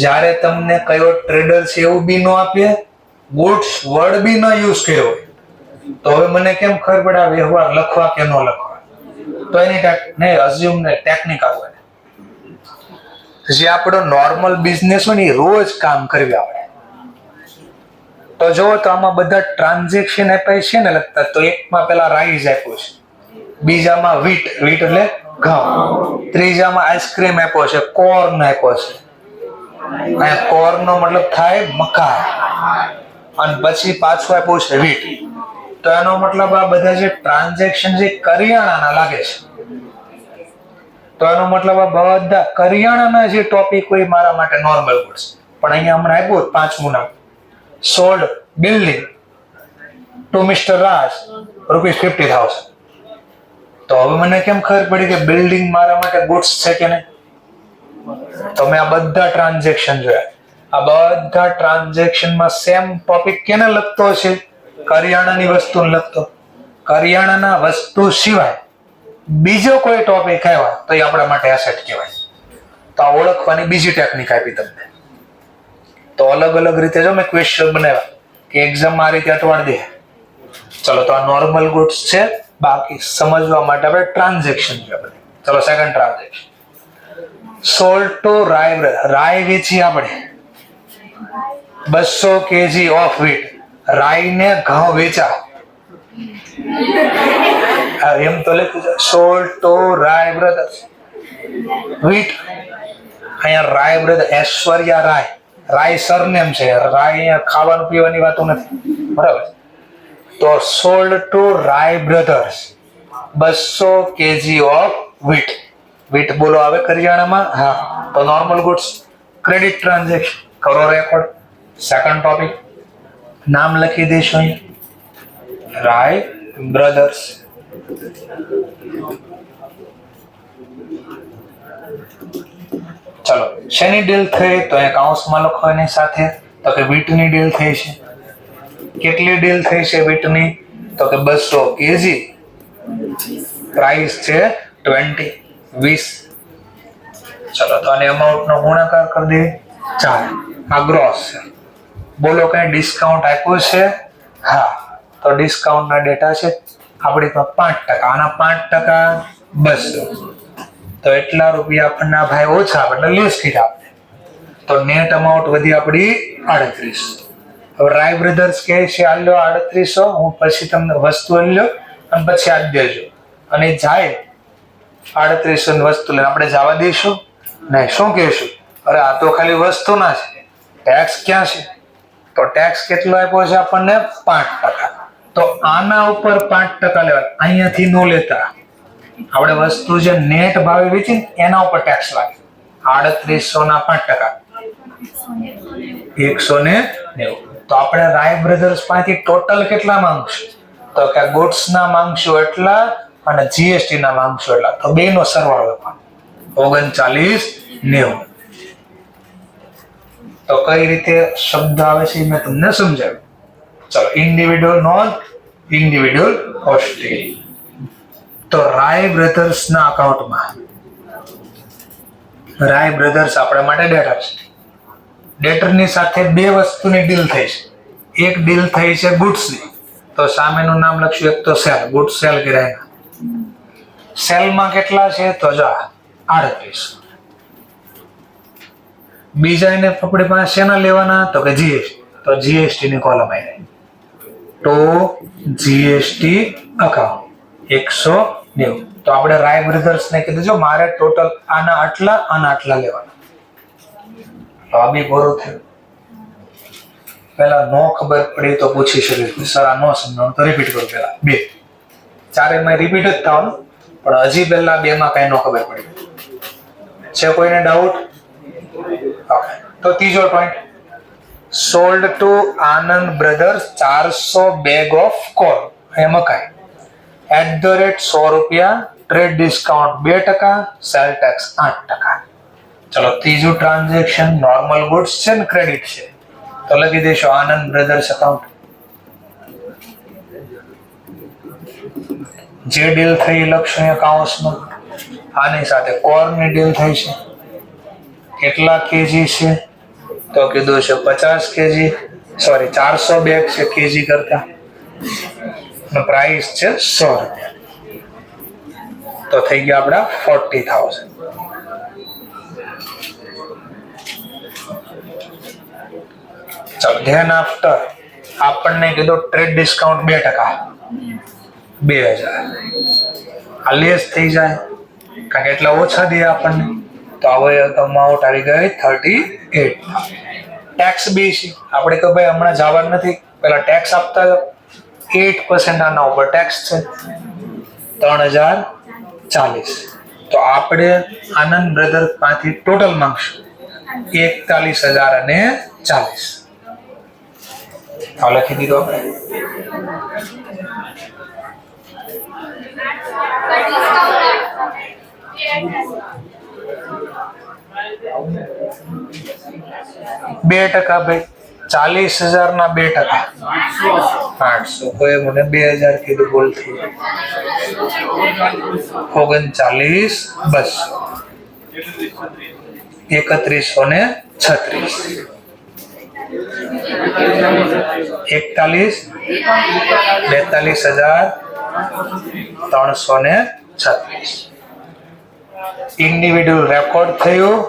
જ્યારે તમને કયો ટ્રેડર છે એવું બી નો આપીએ, ગુડ્સ વર્ડ બી ન યુઝ કર્યો હોય, તો હવે મને કેમ ખબર પડે આ વ્યવહાર લખવા કે ન લખવા? તો એની અઝ્યુમ ને ટેકનિક આપે. જે આપણો નોર્મલ બિઝનેસ હોય ને એ રોજ કામ કરવી આપણે. તો જો તો આમાં બધા ટ્રાન્ઝેક્શન આપ્યા છે ને લખતા, તો એકમાં પેલા રાઈસ આપ્યું છે, બીજામાં વીટ એટલે ઘઉં, ત્રીજામાં આઈસ્ક્રીમ આપ્યો છે, કોર્ન આપ્યો છે. અહીંયા કોર્ન નો મતલબ થાય મકાઈ, અને પછી પાછું આપ્યું છે વીટ. તો એનો મતલબ આ બધા જે ટ્રાન્ઝેક્શન જે કરિયાણાના લાગે છે, તો એનો મતલબ આ બધા કરિયાણાના જે ટોપિક હોય મારા માટે નોર્મલ ગુડ્સ. પણ અહીંયા હમણાં આપ્યું પાંચમું નામ, સોલ્ડ બિલ્ડિંગ ટુ મિસ્ટર રાજ ₹50,000. તો હવે મને કેમ ખબર પડી કે બિલ્ડિંગ મારા માટે ગુડ્સ છે કે નહીં? તો મેં આ બધા ટ્રાન્ઝેક્શન જોયા. આ બધા ટ્રાન્ઝેક્શનમાં સેમ ટોપિક કેને લગતો છે? કરિયાણાની વસ્તુને લગતો. કરિયાણાના વસ્તુ સિવાય બીજો કોઈ ટોપિક આવ્યા તો એ આપણા માટે એસેટ કહેવાય. તો આ ઓળખવાની બીજી ટેકનિક આપી તમને. તો અલગ અલગ રીતે જો મેં ક્વેશ્ચન બનાવ્યા કે એક્ઝામ આ રીતે અટવાડી દે. ચલો, તો આ નોર્મલ ગુડ્સ છે. બાકી સમજવા માટે આપણે ટ્રાન્ઝેક્શન જોઈએ. ચલો, સેકન્ડ ટ્રાન્ઝેક્શન, સોલ્ડ ટુ રાય વેચી આપણે 200 kg ઓફ વીટ. રાઈ ને ઘઉં વેચા, એમ તો લખ્યું છે sold to Rai brothers wheat. અહીંયા રાય બ્રધર, ઐશ્વર્યા રાય, રાય સરનેમ છે. રાય અહીંયા ખાવાનું પીવાની વાતો નથી, બરાબર? તો sold to Rai brothers 200 kg of wheat. Wheat બોલો આવે કરિયાણામાં? હા. તો નોર્મલ ગુડ્સ, ક્રેડિટ ટ્રાન્ઝેક્શન કરો રેકોર્ડ. સેકન્ડ ટોપિક નામ લખી દઈશું અહીંયા, રાય બ્રધર્સ. ચલો, શેની ડીલ થઈ? તો અહીંયા કાઉન્સમાં લખો એની સાથે. તો કે વીટની ડીલ થઈ છે. કેટલી ડીલ થઈ છે વીટની? તો કે 200 kg, પ્રાઇસ છે 20. ચલો, તો આને અમાઉન્ટ નો ગુણાકાર કરી દઈએ 4. આ ગ્રોસ છે. બોલો કઈ ડિસ્કાઉન્ટ આપ્યું છે? હા. તો ડિસ્કાઉન્ટ ના ડેટા છે આપણી પાસે 5%. આના 5% 200. તો એટલા રૂપિયા આપણને ભાઈ ઓછા એટલે લેસ કીધા આપણે. તો નેટ અમાઉન્ટ વધી આપણી 38. હવે રાય બ્રધર્સ કહે છે આલ્યો 3800, હું પછી તમને વસ્તુ આલ્યો અને પછી આજ દેજો. અને જાય 3800 ની વસ્તુ લઈને આપણે જવા દઈશું નહીં. શું કહેશું? અરે આ તો ખાલી વસ્તુ ના છે, ટેક્સ ક્યાં છે? તો ટેક્સ કેટલો આપ્યો છે આપણને? 5%. તો આના ઉપર 5% લેવા, અહીંયાથી નો લેતા. આપણે વસ્તુ જે નેટ ભાવે વેચી એના ઉપર ટેક્સ લાગે. 3800 ના 5% 190. તો આપણે રાય બ્રધર્સ પાસેથી ટોટલ કેટલા માંગશું? તો કે ગુડ્સ ના માંગશું એટલા અને જીએસટી ના માંગશું એટલા. તો બે નો સરવાળો 3990. તો કઈ રીતે શબ્દ આવે છે મેં તમને સમજાવ્યું. ચલો, ઇન્ડિવિડ્યુઅલ નોંધ, ઇન્ડિવિડ્યુઅલ હોસ્ટિંગ. તો રાય બ્રધર્સ ના અકાઉન્ટમાં, રાય બ્રધર્સ આપણા માટે ડેટર છે. ડેટરની સાથે બે વસ્તુની ડીલ થઈ છે. એક ડીલ થઈ છે ગુડ્સની, તો સામેનું નામ લખ્યું, એક તો સેલ, ગુડ્સ સેલ કર્યા. સેલમાં કેટલા છે તો જો 38. બીજા એને આપણી પાસે શેના લેવાના તો કે જીએસટી, તો જીએસટી ની કોલમ આવી. તો જીએસટી અકાઉન્ટ 190. તો આપણે રાય બ્રધર્સ ને કીધું જો મારે ટોટલ આના આટલા લેવાના. તો આ બી પૂરું થયું. પેલા નો ખબર પડી તો પૂછી શકે સર આ નો સમજાણું તો રિપીટ કરું. પેલા 2 4 માં રિપીટ જ થવાનું, પણ હજી પહેલા 2 માં કઈ નો ખબર પડી છે. કોઈને ડાઉટ? ઓકે. તો ત્રીજો point, sold to Anand brothers 400 bag of corn એ મકાઈ @ 100 રૂપિયા, ટ્રેડ ડિસ્કાઉન્ટ 2%, સેલ ટેક્સ 8%. ચલો ત્રીજું ટ્રાન્ઝેક્શન નોર્મલ ગુડ્સ છે ને ક્રેડિટ છે, તો લખી દેશો આનંદ બ્રધર્સ અકાઉન્ટ. જે ડીલ થઈ લક્ષ્મી અકાઉન્ટ્સમાં, આની સાથે કોર્નની ડીલ થઈ છે. કેટલા કેજી છે તો કીધું છે 50 કેજી, સોરી 400 બેગ છે કેજી કરતા, પ્રાઇસ છે 100 રૂપિયા. તો થઈ ગયા આપણા 40,000. ચાલો ધ્યાન આફ્ટર આપણને કીધું ટ્રેડ ડિસ્કાઉન્ટ 2%, 2000. આ લેસ થઈ જાય કારણ કે એટલા ઓછા દે આપણને, તો હવે અમાઉન્ટ આવી ગઈ 38. ટેક્સ બી છે આપણે કે ભાઈ હમણાં જવાનું નથી, પેલા ટેક્સ આપતા 8% આના ઉપર ટેક્સ છે, 3040. તો આપણે આનંદ બ્રધર્સ માંથી ટોટલ માંગશું 41,040. લખી દીધો આપણે. બે ટકા ભાઈ 40,000 ના 2%, 800. કોઈ મને 2000 કીધું, બોલ થઈ 39,200, 3136. 41, 42,336. ઇન્ડિવિડ્યુઅલ રેકોર્ડ થયું,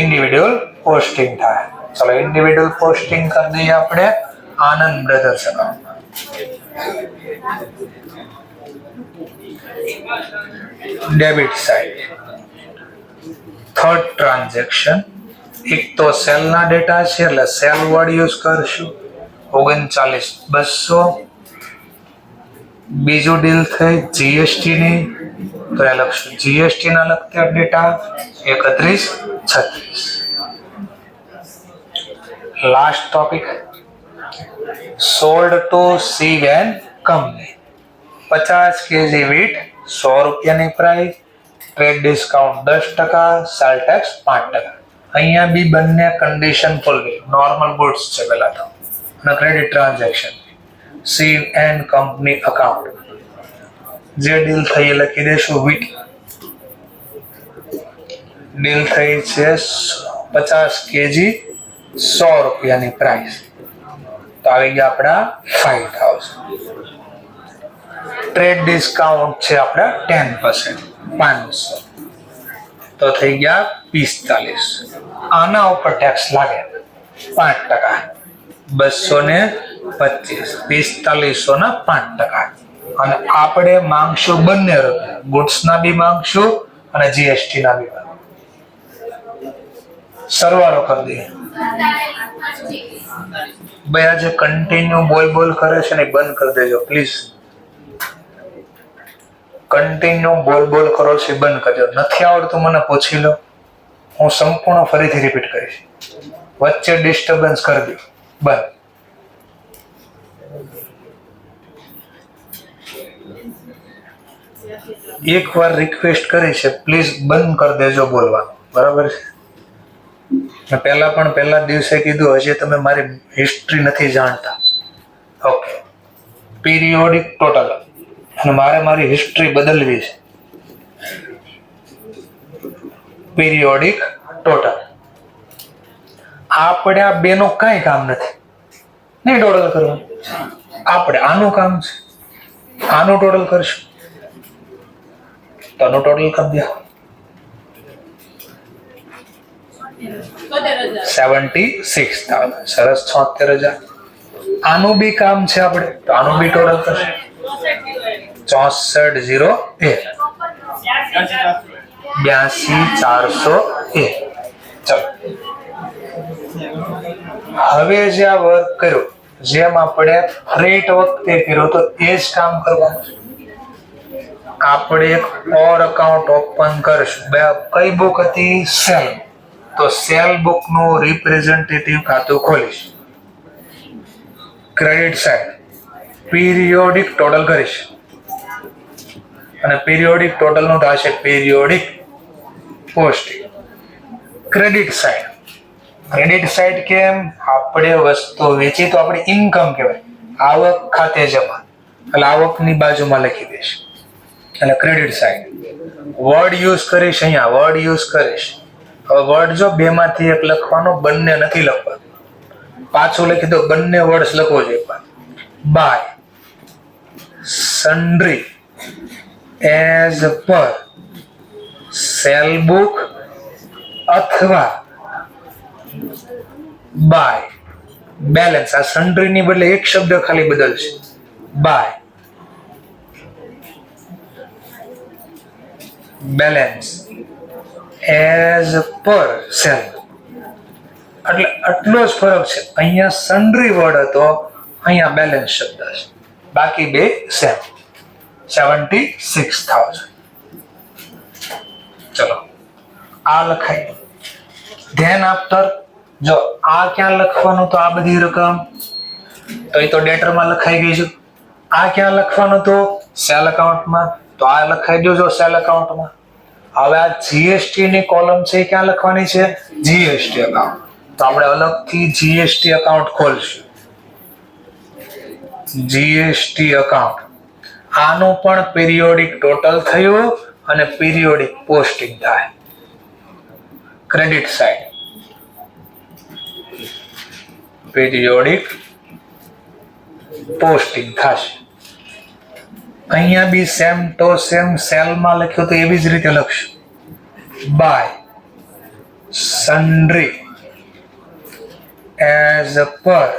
ઇન્ડિવિડ્યુઅલ પોસ્ટિંગ થાય. ચલો ઇન્ડિવિડ્યુઅલ પોસ્ટિંગ કરી દઈએ આપણે આનંદ બ્રધર્સ અકાઉન્ટમાં. ડેબિટ સાઇડ થર્ડ ટ્રાન્ઝેક્શન, એક તો સેલ ના ડેટા છે એટલે સેલ વર્ડ યુઝ કરશું 39,200. બીજું ડીલ થઈ જીએસટી ની, તો એ લખશું જીએસટી ના લગતા data 3136. Last topic, sold to સી વેન કંપની 50 કેજી વીટ 100 રૂપિયાની price, trade discount 10%, sale tax 5%. અહીંયા બી બંને કન્ડિશન ફૂલફિલ. નોર્મલ ગુડ્સ છે પેલા તો, અને credit transaction, C and company account. જે ડીલ થઈ લખી દેશું વીટ. ડીલ થઈ છે 50 કેજી 100 રૂપિયાની પ્રાઇસ, તો આવી ગયા આપણા 5,000. ટ્રેડ ડિસ્કાઉન્ટ છે આપણા 10%, 500, તો થઈ ગયા 45. આના ઉપર ટેક્સ લાગે 5%, 225, 4500 ના 5%. અને આપણે માંગશું બંને રૂપિયા, ગુડ્સ ના બી માંગશું અને જીએસટી ના બી. સરવાળો કરી દઈએ ભાઈ. આ જે કન્ટિન્યુ બોલ કરે છે ને બંધ કરી દેજો પ્લીઝ. કન્ટિન્યુ બોલ કરો છે બંધ કરજો. નથી આવડતું મને પૂછી લો, હું સંપૂર્ણ ફરીથી રિપીટ કરીશ. વચ્ચે ડિસ્ટર્બન્સ કરી દો બંધ. એક વાર રિક્વેસ્ટ કરી છે, પ્લીઝ બંધ કરી દેજો બોલવાનું, બરાબર છે? પહેલા દિવસે કીધું, હજી તમે મારી હિસ્ટ્રી નથી જાણતા. ઓકે. પીરિયોડિક ટોટલ અને મારે મારી હિસ્ટ્રી બદલવી છે. Periodic total. આપણે આ બેનો કઈ કામ નથી, નહીં ટોટલ કરવાનું. આપણે આનું કામ છે, આનું ટોટલ કરશું તો આનું ટોટલ કરી દે 76,000. સરસ, 76,000. આનું બી કામ છે આપણે તો આનું બી ટોટલ કરશું 64,001. 82,401. ચલો, હવે જે આ વર્ક કર્યો જેમ આપણે ફ્રેટ વખતે કર્યો તો એ જ કામ કરવાનું છે. આપણે એક ઓર અકાઉન્ટ ઓપન કરશું. કઈ બુક હતી? સેલ. તો સેલ બુક નું રિપ્રેઝેન્ટેટિવ ખાતું ખોલીશ. ક્રેડિટ સાઇડ પીરિયોડિક ટોટલ કરીશ અને પીરિયોડિક ટોટલ નું થશે periodic posting. Credit side. Credit side કેમ? આપણે વસ્તુ વેચી તો આપણે ઇન્કમ કહેવાય. આવક ખાતે જમા એટલે આવકની બાજુમાં લખી દઈશ એટલે ક્રેડિટ સાઇડ. વર્ડ યુઝ કરીશ, અહીંયા વર્ડ યુઝ કરીશ. હવે વર્ડ જો બે માંથી એક લખવાનો, બંને નથી લખવાનું. પાછું લખી દો, બંને વર્ડ્સ લખવો જોઈએ. By sundry as per sale book અથવા બાય બેલેન્સ. આ સન્ડ્રી ની બદલે એક શબ્દ ખાલી બદલશે, by balance as per sale. એટલે આટલો જ ફરક છે. અહીંયા સન્ડ્રી વર્ડ હતો, અહીંયા બેલેન્સ શબ્દ છે, બાકી બે સેમ. 76,000. ચલો આ લખાય. ધ્યાન આપતર જો આ ક્યાં લખવાનું? તો આ બધી રકમ તો એ તો ડેટરમાં લખાઈ ગઈ છે. આ ક્યાં લખવાનું? તો સેલ અકાઉન્ટમાં. તો આ લખાઈ દો જો સેલ અકાઉન્ટમાં. હવે આ જીએસટી ની કોલમ છે એ ક્યાં લખવાની છે? GST account. તો આપણે અલગથી જીએસટી અકાઉન્ટ ખોલશું. GST account. આનું પણ પીરિયોડિક ટોટલ થયું અને પીરિયોડિક પોસ્ટિંગ થાય. ક્રેડિટ સાઇડ પીરિયોડિક પોસ્ટિંગ થશે. અહીંયા બી સેમ તો સેમ સેલમાં લખ્યું તો એવી જ રીતે લખશું. By sundry as per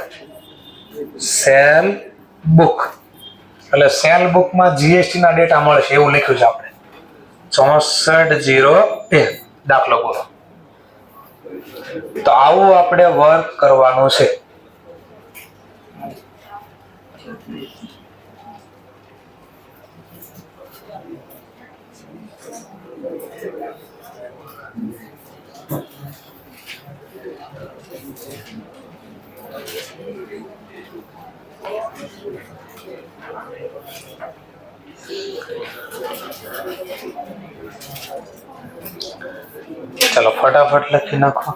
sale book. એટલે સેલ બુકમાં જીએસટી ના ડેટા મળશે એવું લખ્યું છે આપણે. 64,001 દાખલો બોલો. તો આવું આપણે વર્ક કરવાનું છે. ચલો ફટાફટ લખી નાખો.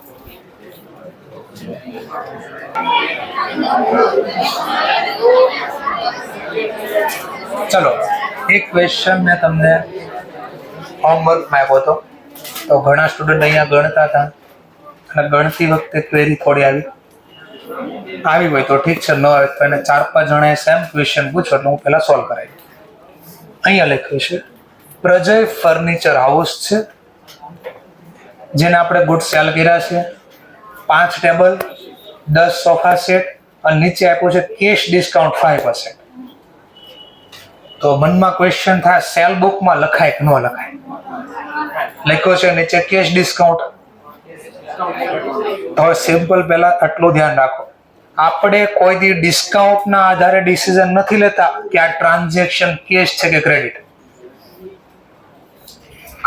ચલો એક ક્વેશ્ચન મેં તમને હોમવર્કમાં આપ્યો હતો. તો ઘણા સ્ટુડન્ટ અહીંયા ગણતા હતા અને ગણતી વખતે ક્વેરી થોડી આવી હોય તો ઠીક છે, ન આવે તો એને 4-5 જણાએ સેમ ક્વેશ્ચન પૂછો એટલે હું પહેલા સોલ્વ કરાવી. અહીંયા લખ્યું છે પ્રજય ફર્નિચર હાઉસ છે જેને આપણે ગુડ સેલ કર્યા છે. 5 ટેબલ, 10 સોફા સેટ અને નીચે આપ્યું છે કેશ ડિસ્કાઉન્ટ 5%. તો મનમાં ક્વેશ્ચન થાય સેલ બુકમાં લખાય કે ન લખાય? લખ્યો છે નીચે કેશ ડિસ્કાઉન્ટ. તો સિમ્પલ પહેલા આટલું ધ્યાન રાખો, આપણે કોઈ દી ડિસ્કાઉન્ટના આધારે ડિસિઝન નથી લેતા કે આ ટ્રાન્ઝેક્શન કેશ છે કે ક્રેડિટ.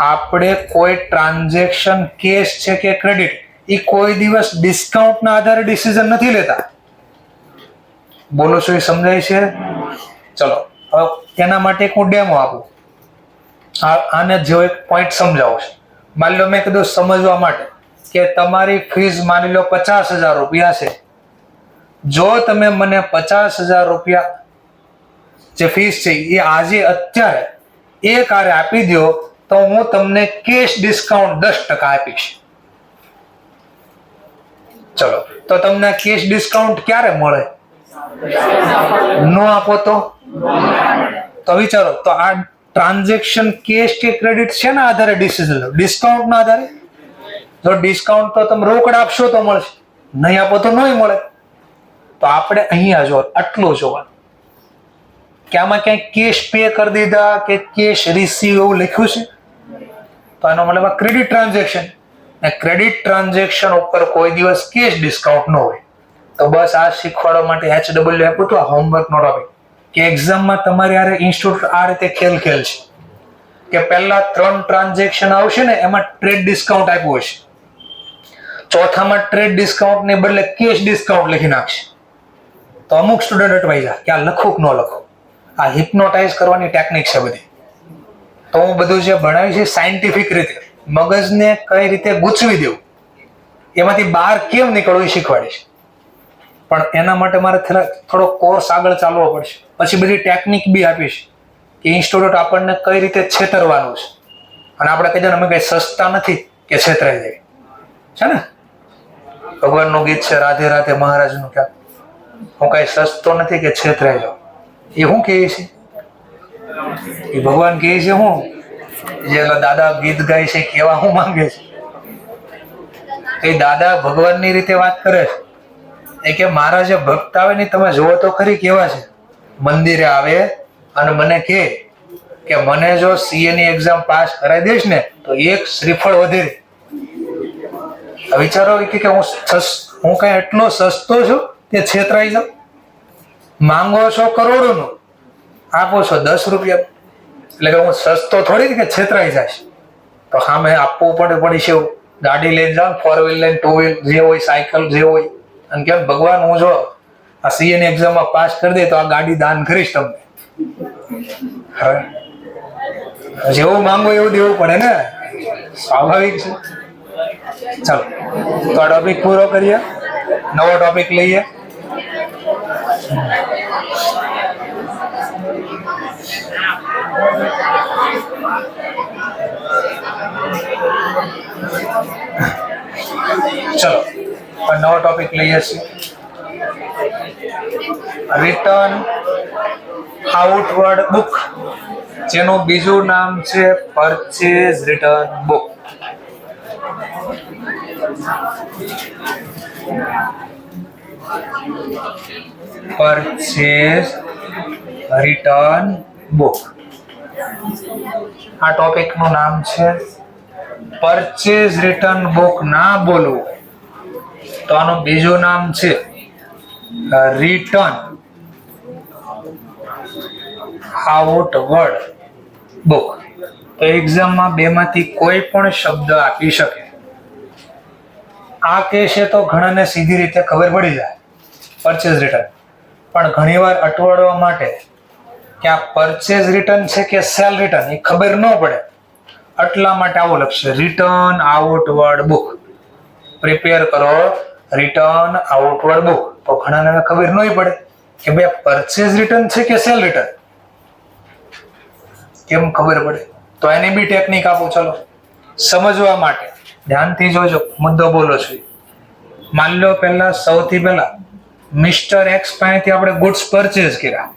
આપણે કોઈ ટ્રાન્ઝેક્શન કેશ છે કે ક્રેડિટ એ કોઈ દિવસ ડિસ્કાઉન્ટના આધારે ડિસિઝન નથી લેતા. બોલો છો એ સમજાય છે? ચલો હવે તેના માટે હું ડેમો આપું. આને જો એક પોઈન્ટ સમજાવું છે. માની લો મેં કીધું સમજવા માટે કે તમારી ફીસ માની લો 50,000 રૂપિયા છે. જો તમે મને 50,000 રૂપિયા જે ફીસ છે એ આજે અત્યારે એ કાર્ય આપી દો તો હું તમને કેશ ડિસ્કાઉન્ટ 10% આપીશ. ચલો, તો તમને કેશ ડિસ્કાઉન્ટ ક્યારે મળે? નો આપો તો વિચારો, તો આ ટ્રાન્ઝેક્શન કેશ કે ક્રેડિટ છે ને આધારે ડિસિઝન લો, ડિસ્કાઉન્ટ ના આધારે. જો ડિસ્કાઉન્ટ તો તમે રોકડ આપશો તો મળશે, નહીં આપો તો નહીં મળે. તો આપણે અહીંયા જો આટલું જોવાનું કે આમાં ક્યાંય કેશ પે કરી દીધા કે કેશ રિસીવ એવું લખ્યું છે, તો આનો મતલબ ક્રેડિટ ટ્રાન્ઝેક્શન. ને ક્રેડિટ ટ્રાન્ઝેક્શન ઉપર કોઈ દિવસ કેશ ડિસ્કાઉન્ટ ન હોય. તો બસ આ શીખવાડવા માટે HW આપ્યું તો હોમવર્ક નો ટોપિક કે એક્ઝામમાં તમારે યાર ઇન્સ્ટિટ્યૂટ આ રીતે ખેલ છે કે પહેલા 3 ટ્રાન્ઝેક્શન આવશે ને એમાં ટ્રેડ ડિસ્કાઉન્ટ આપ્યું હશે, ચોથામાં ટ્રેડ ડિસ્કાઉન્ટ ને બદલે કેશ ડિસ્કાઉન્ટ લખી નાખશે. તો અમુક સ્ટુડન્ટ અટવાઈ જાય કે આ લખું કે ન લખું. આ હિપ્નોટાઇઝ કરવાની ટેકનિક છે બધી. તો હું બધું જે ભણાવ્યું છે સાયન્ટિફિક રીતે મગજને કઈ રીતે ગૂંચવી દેવું, એમાંથી બહાર કેમ નીકળવું એ શીખવાડીશ. પણ એના માટે મારે થોડો કોર્સ આગળ ચાલવો પડશે. પછી બધી ટેકનિક બી આપીશ કે ઇન્સ્ટિટ્યૂટ આપણને કઈ રીતે છેતરવાનું છે. અને આપણે કહી દઈએ અમે કઈ સસ્તા નથી કે છેતરાઈ જાય છે ને. ભગવાનનું ગીત છે રાધે રાધે મહારાજનું, ક્યાં હું કઈ સસ્તો નથી કે છેતરાઈ જાઉં. એ શું કહે છે? એ ભગવાન કહે છે હું જે દાદા ગીત ગાય છે કેવા હું માંગે છે? એ દાદા ભગવાનની રીતે વાત કરે છે. એ કે મારા જે ભક્ત આવે ને તમે જુઓ તો ખરી કેવા છે. મંદિરે આવે અને મને કહે કે મને જો CA ની એક્ઝામ પાસ કરાવી દઈશ ને તો એક શ્રીફળ વધેરી. વિચારો કે હું કઈ એટલો સસ્તો છું કે છેતરાઈ જાઉં? માંગો છો કરોડોનું, આપો છો 10 રૂપિયા, એટલે કે હું સસ્તો થોડી કે છેતરાઈ જાય. તો સામે આપવું પડી છે. ગાડી લઈને જાઓ, 4 વ્હીલ લઈને 2 વ્હીલ જે હોય, સાયકલ જે હોય, અને કેમ ભગવાન હું જો આ CA ની એક્ઝામમાં પાસ કરી દે તો આ ગાડી દાન કરીશ તમને. હવે જેવું માંગો એવું દેવું પડે ને, સ્વાભાવિક છે. ચાલો, તો આ ટોપિક પૂરો કરીએ, નવો ટોપિક લઈએ. ચલો, નવો ટોપિક લઈએ છીએ, રિટર્ન આઉટવર્ડ બુક, જેનું બીજું નામ છે purchase return book. Purchase return book, આ ટોપિક નું નામ છે. પરચેઝ રિટર્ન બુક ના બોલવું તો આનું બીજું નામ છે રિટર્ન આઉટવર્ડ બુક. તો એક્ઝામમાં બેમાંથી કોઈ પણ શબ્દ આપી શકે. આ કેસે તો ઘણાને સીધી રીતે ખબર પડી જાય પરચેઝ રિટર્ન, પણ ઘણીવાર અટવાડવા માટે કે આ પરચેઝ રિટર્ન છે કે સેલ રિટર્ન એ ખબર ન પડે, એટલા માટે આવું લખશે રિટર્ન આઉટવર્ડ બુક. પ્રિપેર કરો રિટર્ન આઉટવર્ડ બુક. તો ઘણાને ખબર નહીં પડે કે ભાઈ પરચેઝ રિટર્ન છે કે સેલ રિટર્ન, કેમ ખબર પડે? તો એની બી ટેકનિક આપું, ચલો સમજવા માટે ધ્યાનથી જોજો, મુદ્દો બોલો છો. માન લો સૌથી પહેલા મિસ્ટર એક્સ પાસેથી આપણે ગુડ્સ પરચેઝ કર્યા.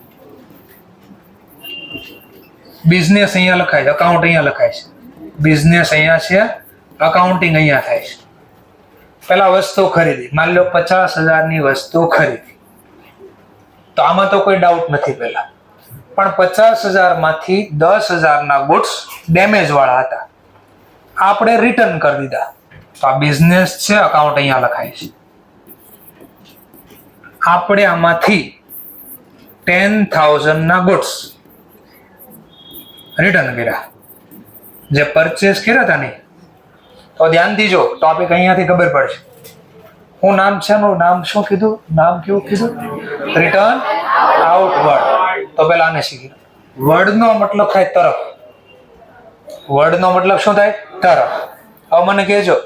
બિઝનેસ અહીંયા લખાય છે, અકાઉન્ટ અહીંયા લખાય છે. બિઝનેસ અહીંયા છે, અકાઉન્ટિંગ અહીંયા થાય છે. પેલા વસ્તુ ખરીદી, માન લો 50,000 ની વસ્તુ ખરીદી. તો આમાં તો કોઈ ડાઉટ નથી પેલા, પણ 50,000 માંથી 10,000 ના ગુડ્સ ડેમેજ વાળા હતા, આપણે રિટર્ન કરી દીધા. તો આ બિઝનેસ છે, અકાઉન્ટ અહીંયા લખાય છે. આપણે આમાંથી 10,000 ના ગુડ્સ રિટર્ન કર્યા, જે પરચેસ કર્યા હતા ને. તો ધ્યાનથી જો, ટોપિક અહીંયાથી ખબર પડશે. હું નામ છે એનું નામ શું કીધું? નામ કેવું કીધું? Return outward. તો પેલા આને શીખી. વર્ડ નો મતલબ થાય તરફ. વર્ડ નો મતલબ શું થાય? તરફ. હવે મને કહેજો,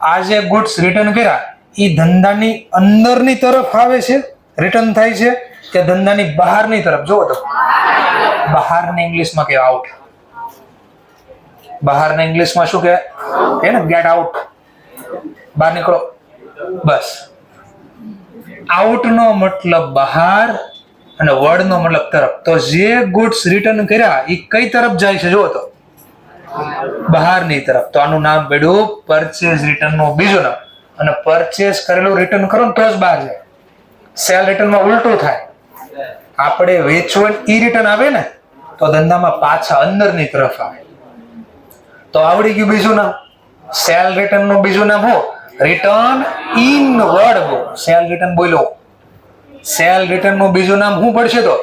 આ જે ગુડ્સ રિટર્ન કર્યા એ ધંધાની અંદરની તરફ આવે છે, રિટર્ન થાય છે, કે ધંધાની બહારની તરફ? જોવો તો બહારની ઇંગ્લિશમાં કે આઉટ. બહારના ઇંગ્લિશમાં શું કહેવાય? કે ને ગેટ આઉટ, બહાર નીકળો. બસ આઉટ નો મતલબ બહાર અને વર્ડ નો મતલબ તરફ. તો જે ગુડ્સ રિટર્ન કર્યા એ કઈ તરફ જાય છે? જો તો બહારની તરફ. તો આનું નામ પડ્યું પરચેઝ રિટર્ન નું બીજું નામ. અને પરચેઝ કરેલું રિટર્ન કરો ને તો જ બહાર જાય. સેલ રિટર્ન માં ઉલટું થાય. આપણે વેચવાનું ઈ રિટર્ન આવે ને તો ધંધામાં પાછા અંદરની તરફ આવે. તો આવડી ગયું બીજું નામ. સેલ રિટર્ન નું બીજું નામ હો રિટર્ન ઇનવર્ડ. સેલ રિટર્ન બોલો. સેલ રિટર્ન નું બીજું નામ શું પડશે? તો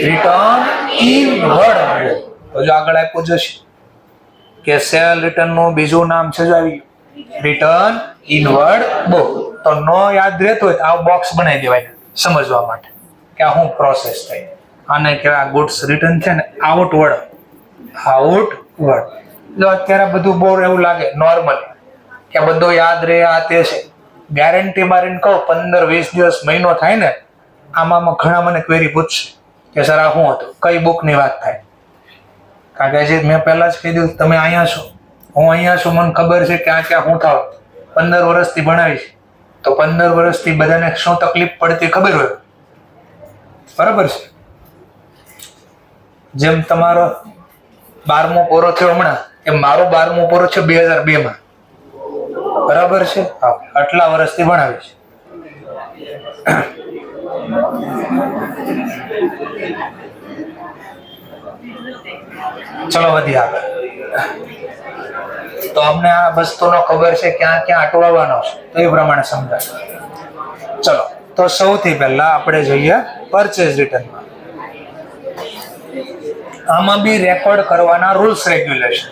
રિટર્ન ઇનવર્ડ. તો જો આગળ આપ્યું જશે કે સેલ રિટર્ન નું બીજું નામ છે જો આવી રિટર્ન ઇનવર્ડ બો. તો નો યાદ રહેતો હોય તો આ બોક્સ બનાવી દેવાય સમજવા માટે કે આ શું પ્રોસેસ થઈ. આને કહેવાય ગુડ્સ રિટર્ન છે ને આઉટવર્ડ. આઉટવર્ડ. જો અત્યારે બધું બહુ એવું લાગે નોર્મલ કે બધું યાદ રહે આ તે છે. ગેરંટી મારીને કહું 15-20 દિવસ મહિનો થાય ને આમાં ઘણા મને ક્વેરી પૂછશે કે સર આ શું હતું, કઈ બુકની વાત થાય. કારણ કે જે મેં પહેલા જ કહી દીધું તમે અહીંયા છો, હું અહીંયા છું, મને ખબર છે ક્યાં ક્યાં શું થાવ. 15 વર્ષથી ભણાવીશ તો 15 વર્ષથી બધાને શું તકલીફ પડતી ખબર હોય. બરાબર છે. જેમ તમારો 12મો પૂરો થયો હમણાં એમ મારો 12મો પૂરો છે 2002 માં. બરાબર છે. આટલા વર્ષથી ભણાવીશ. ચલો વધી આગળ. તો અમને આ વસ્તુનો ખબર છે ક્યાં ક્યાં અટવાવાનો છે તો એ પ્રમાણે સમજાય. ચલો તો સૌથી પહેલા આપણે જોઈએ પરચેઝ રિટર્નમાં. આમાં બી રેકોર્ડ કરવાના રૂલ્સ રેગ્યુલેશન.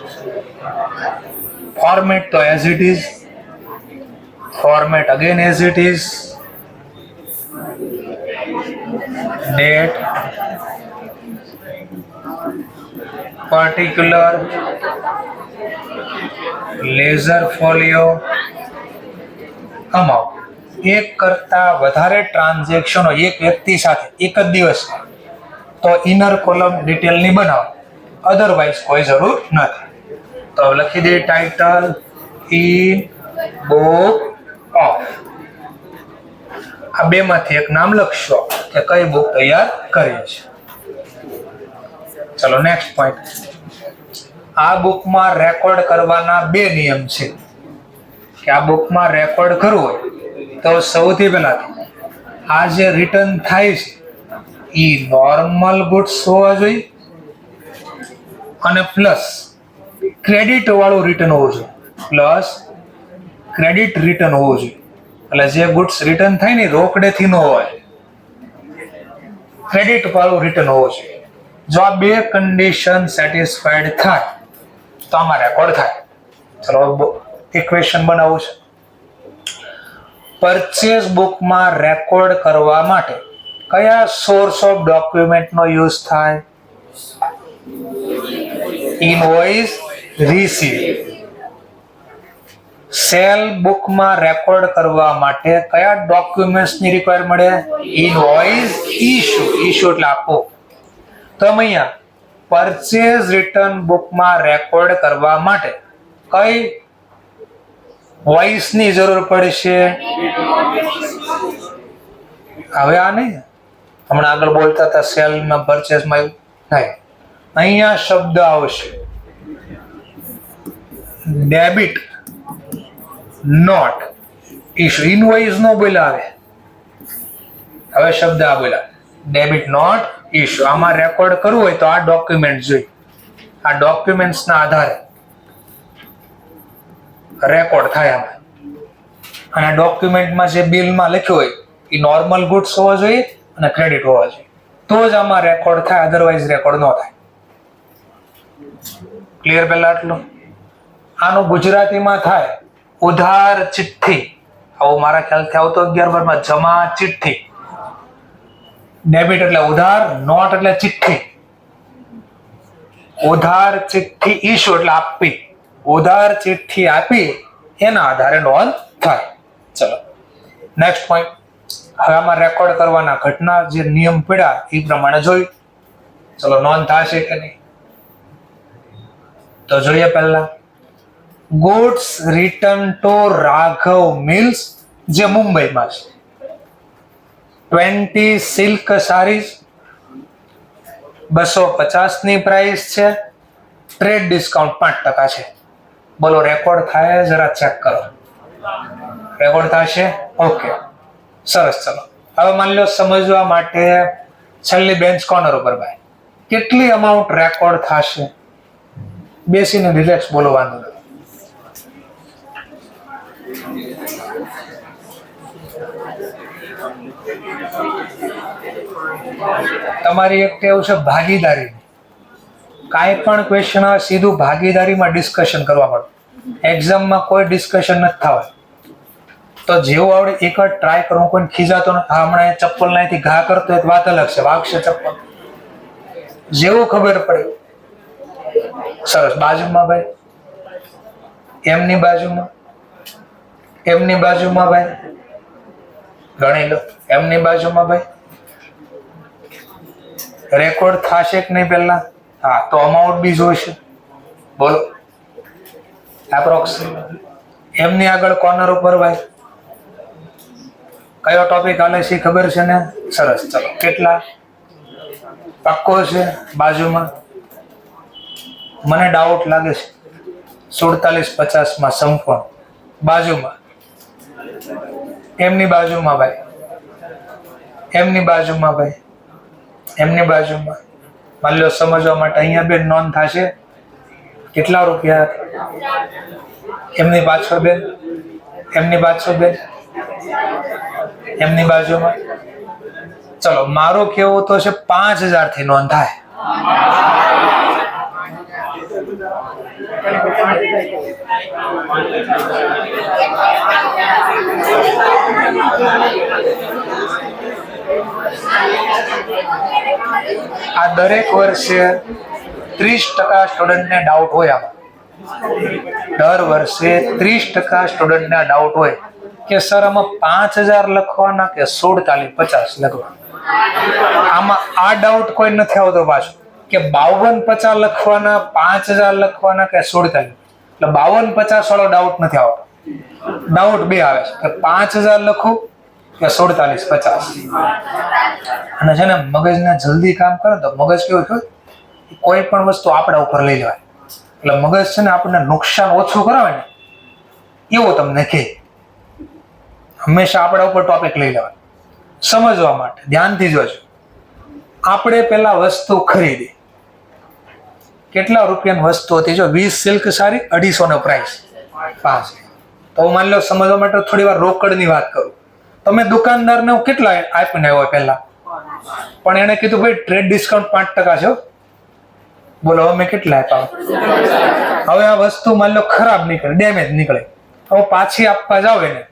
ફોર્મેટ તો as it is, format again as it is, date, particular, ledger folio, amount. એક કરતા વધારે ટ્રાન્ઝેક્શનો એક વ્યક્તિ સાથે એક જ દિવસ તો ઇનર કોલમ ડિટેલની બનાવો, અધરવાઇઝ કોઈ જરૂર નથી. તો લખી દઈએ ટાઇટલ ઇન બુક ઓફ. આ બે માંથી એક નામ લખશો કે કઈ બુક તૈયાર કરીએ છીએ. ચલો નેક્સ્ટ પોઈન્ટ. આ બુકમાં રેકોર્ડ કરવાના બે નિયમ છે કે આ બુકમાં રેકોર્ડ કરવું હોય તો સૌથી પહેલા આ જે રિટર્ન થાય છે એ નોર્મલ ગુડ્સ હોવા જોઈએ અને પ્લસ ક્રેડિટ વાળું રિટર્ન હોવું જોઈએ. પ્લસ ક્રેડિટ રિટર્ન હોવું જોઈએ. એટલે જે ગુડ્સ રિટર્ન થાય ને રોકડેથી ન હોય, ક્રેડિટ વાળું રિટર્ન હોવું જોઈએ. જો આ બે કન્ડિશન સેટિસ્ફાઈડ થાય તો આમાં રેકોર્ડ થાય. ચલો ઇક્વેશન બનાવવું છે. પરચેઝ બુકમાં રેકોર્ડ કરવા માટે કયા સોર્સ ઓફ ડોક્યુમેન્ટનો યુઝ થાય? Invoice, receipt. સેલ બુકમાં રેકોર્ડ કરવા માટે કયા ડોક્યુમેન્ટ્સની રિક્વાયર મળે? Invoice, issue. ઇશ્યુ એટલે આપો. તો અહીંયા પરચેઝ રિટર્ન બુકમાં રેકોર્ડ કરવા માટે કઈ વોઇસની જરૂર પડશે? હવે આ નહીં, હમણાં આગળ બોલતા હતા સેલમાં પરચેઝમાં એવું નહીં. અહીંયા શબ્દ આવશે ડેબિટ નોટ ઇશ્યુ. ઇનવોઇસ નો બોલ્યા હવે શબ્દ આ બોલ્યા ડેબિટ નોટ ઇશ્યુ. આમાં રેકોર્ડ કરવું હોય તો આ ડોક્યુમેન્ટ જોઈએ. આ ડોક્યુમેન્ટ્સના આધારે રેકોર્ડ થાય આમાં. અને આ ડોક્યુમેન્ટમાં જે બિલમાં લખ્યું હોય એ નોર્મલ ગુડ્સ હોવા જોઈએ અને ક્રેડિટ હોવા જોઈએ તો જ આમાં રેકોર્ડ થાય, અધરવાઇઝ રેકોર્ડ ન થાય. ક્લિયર? પહેલા આટલું. આનું ગુજરાતીમાં થાય ઉધાર ચિઠ્ઠી. આવું મારા ખ્યાલથી આવતો 11 માં જમા ચિઠ્ઠી. ડેબિટ એટલે ઉધાર, નોટ એટલે ચિઠ્ઠી. ઉધાર ચિઠ્ઠી ઇશ્યુ એટલે આપવી. ઉધાર ચિઠ્ઠી આપી એના આધારે નોંધ થાય. ચલો નેક્સ્ટ પોઈન્ટ. હવે આમાં રેકોર્ડ કરવાના ઘટના જે નિયમ પડ્યા એ પ્રમાણે જોઈ. ચલો નોંધ થશે કે નહીં? તો જોઈએ પહેલા goods return to Raghav mills જે મુંબઈમાં છે. 20 સિલ્ક સારીઝ 250 ની પ્રાઇસ છે. ટ્રેડ ડિસ્કાઉન્ટ 5% છે. બોલો રેકોર્ડ થાય? જરા ચેક કરો. રેકોર્ડ થશે? ઓકે, સરસ. ચલો હવે માની લો સમજવા માટે છેલ્લી બેન્ચ કોર્નર ઉપર ભાઈ કેટલી અમાઉન્ટ રેકોર્ડ થશે? બેસીને રિલેક્સ બોલવાનું. તમારી એક ટેવ છે ભાગીદારી. કાંઈ પણ ક્વેશ્ચન આવે સીધું ભાગીદારીમાં ડિસ્કશન કરવા પડે. એક્ઝામમાં કોઈ ડિસ્કશન નથી થવા. તો જેવું આવડે એક વાર ટ્રાય કરો. કોઈ ખીજાતો નથી. હા, હમણાં ચપ્પલ નાથી ઘા કરતો હોય વાત અલગ છે, વાગશે ચપ્પલ. જેવું ખબર પડે. સરસ. બાજુમાં ભાઈ, એમની બાજુમાં, એમની બાજુમાં ભાઈ ગણી લો. એમની બાજુમાં ભાઈ રેકોર્ડ થશે કે નહીં પહેલા? હા, તો અમાઉન્ટ બી જોઈશે. બોલો એપ્રોક્સ. એમની આગળ કોર્નર ઉપર ભાઈ કયો ટોપિક હાલે છે ખબર છે ને? સરસ. ચલો કેટલા પક્કો છે? બાજુમાં મને ડાઉટ લાગે છે 47-50 માં સંપૂર્ણ. બાજુમાં એમની બાજુમાં ભાઈ, એમની બાજુમાં ભાઈ, એમની બાજુમાં. માની લો સમજવા માટે અહીંયા બેન નોંધ થશે કેટલા રૂપિયા? એમની પાછળ બેન, એમની પાછળ બેન, એમની બાજુમાં. ચલો મારું કેવું તો છે 5000 થી નોંધ થાય. આ દરેક વર્ષે 30% સ્ટુડન્ટને ડાઉટ હોય. આમાં દર વર્ષે 30% સ્ટુડન્ટને ડાઉટ હોય કે સર આમાં 5000 લખવાના કે 4750 લખવાના. આમાં આ ડાઉટ કોઈ નથી આવતો પાછો કે 5250 લખવાના, 5000 લખવાના કે 47. એટલે 5250 વાળો ડાઉટ નથી આવતો. ડાઉટ બે આવે છે કે 5000 લખું કે 4750. અને છે ને મગજને જલ્દી કામ કરે તો મગજ કેવું થયું, કોઈ પણ વસ્તુ આપણા ઉપર લઈ લેવાય. એટલે મગજ છે ને આપણને નુકસાન ઓછું કરાવે ને એવું તમને કહે. હંમેશા આપણા ઉપર ટોપિક લઈ લેવાય. સમજવા માટે ધ્યાનથી જોજો. આપણે પેલા વસ્તુ ખરીદી, કેટલા રૂપિયાની વસ્તુ હતી? જો 20 સિલ્ક સારી 250 નો પ્રાઇસ 5. તો માની લો સમજવા માટે થોડી વાર રોકડની વાત કરું. તમે દુકાનદારને કેટલા આપીને આવ્યો પહેલા? પણ એને કીધું ભાઈ ટ્રેડ ડિસ્કાઉન્ટ 5% છે. બોલો અમે કેટલા આપ્યા? હવે આ વસ્તુ માની લો ખરાબ નીકળે, ડેમેજ નીકળે, હવે પાછી આપવા જાવ એને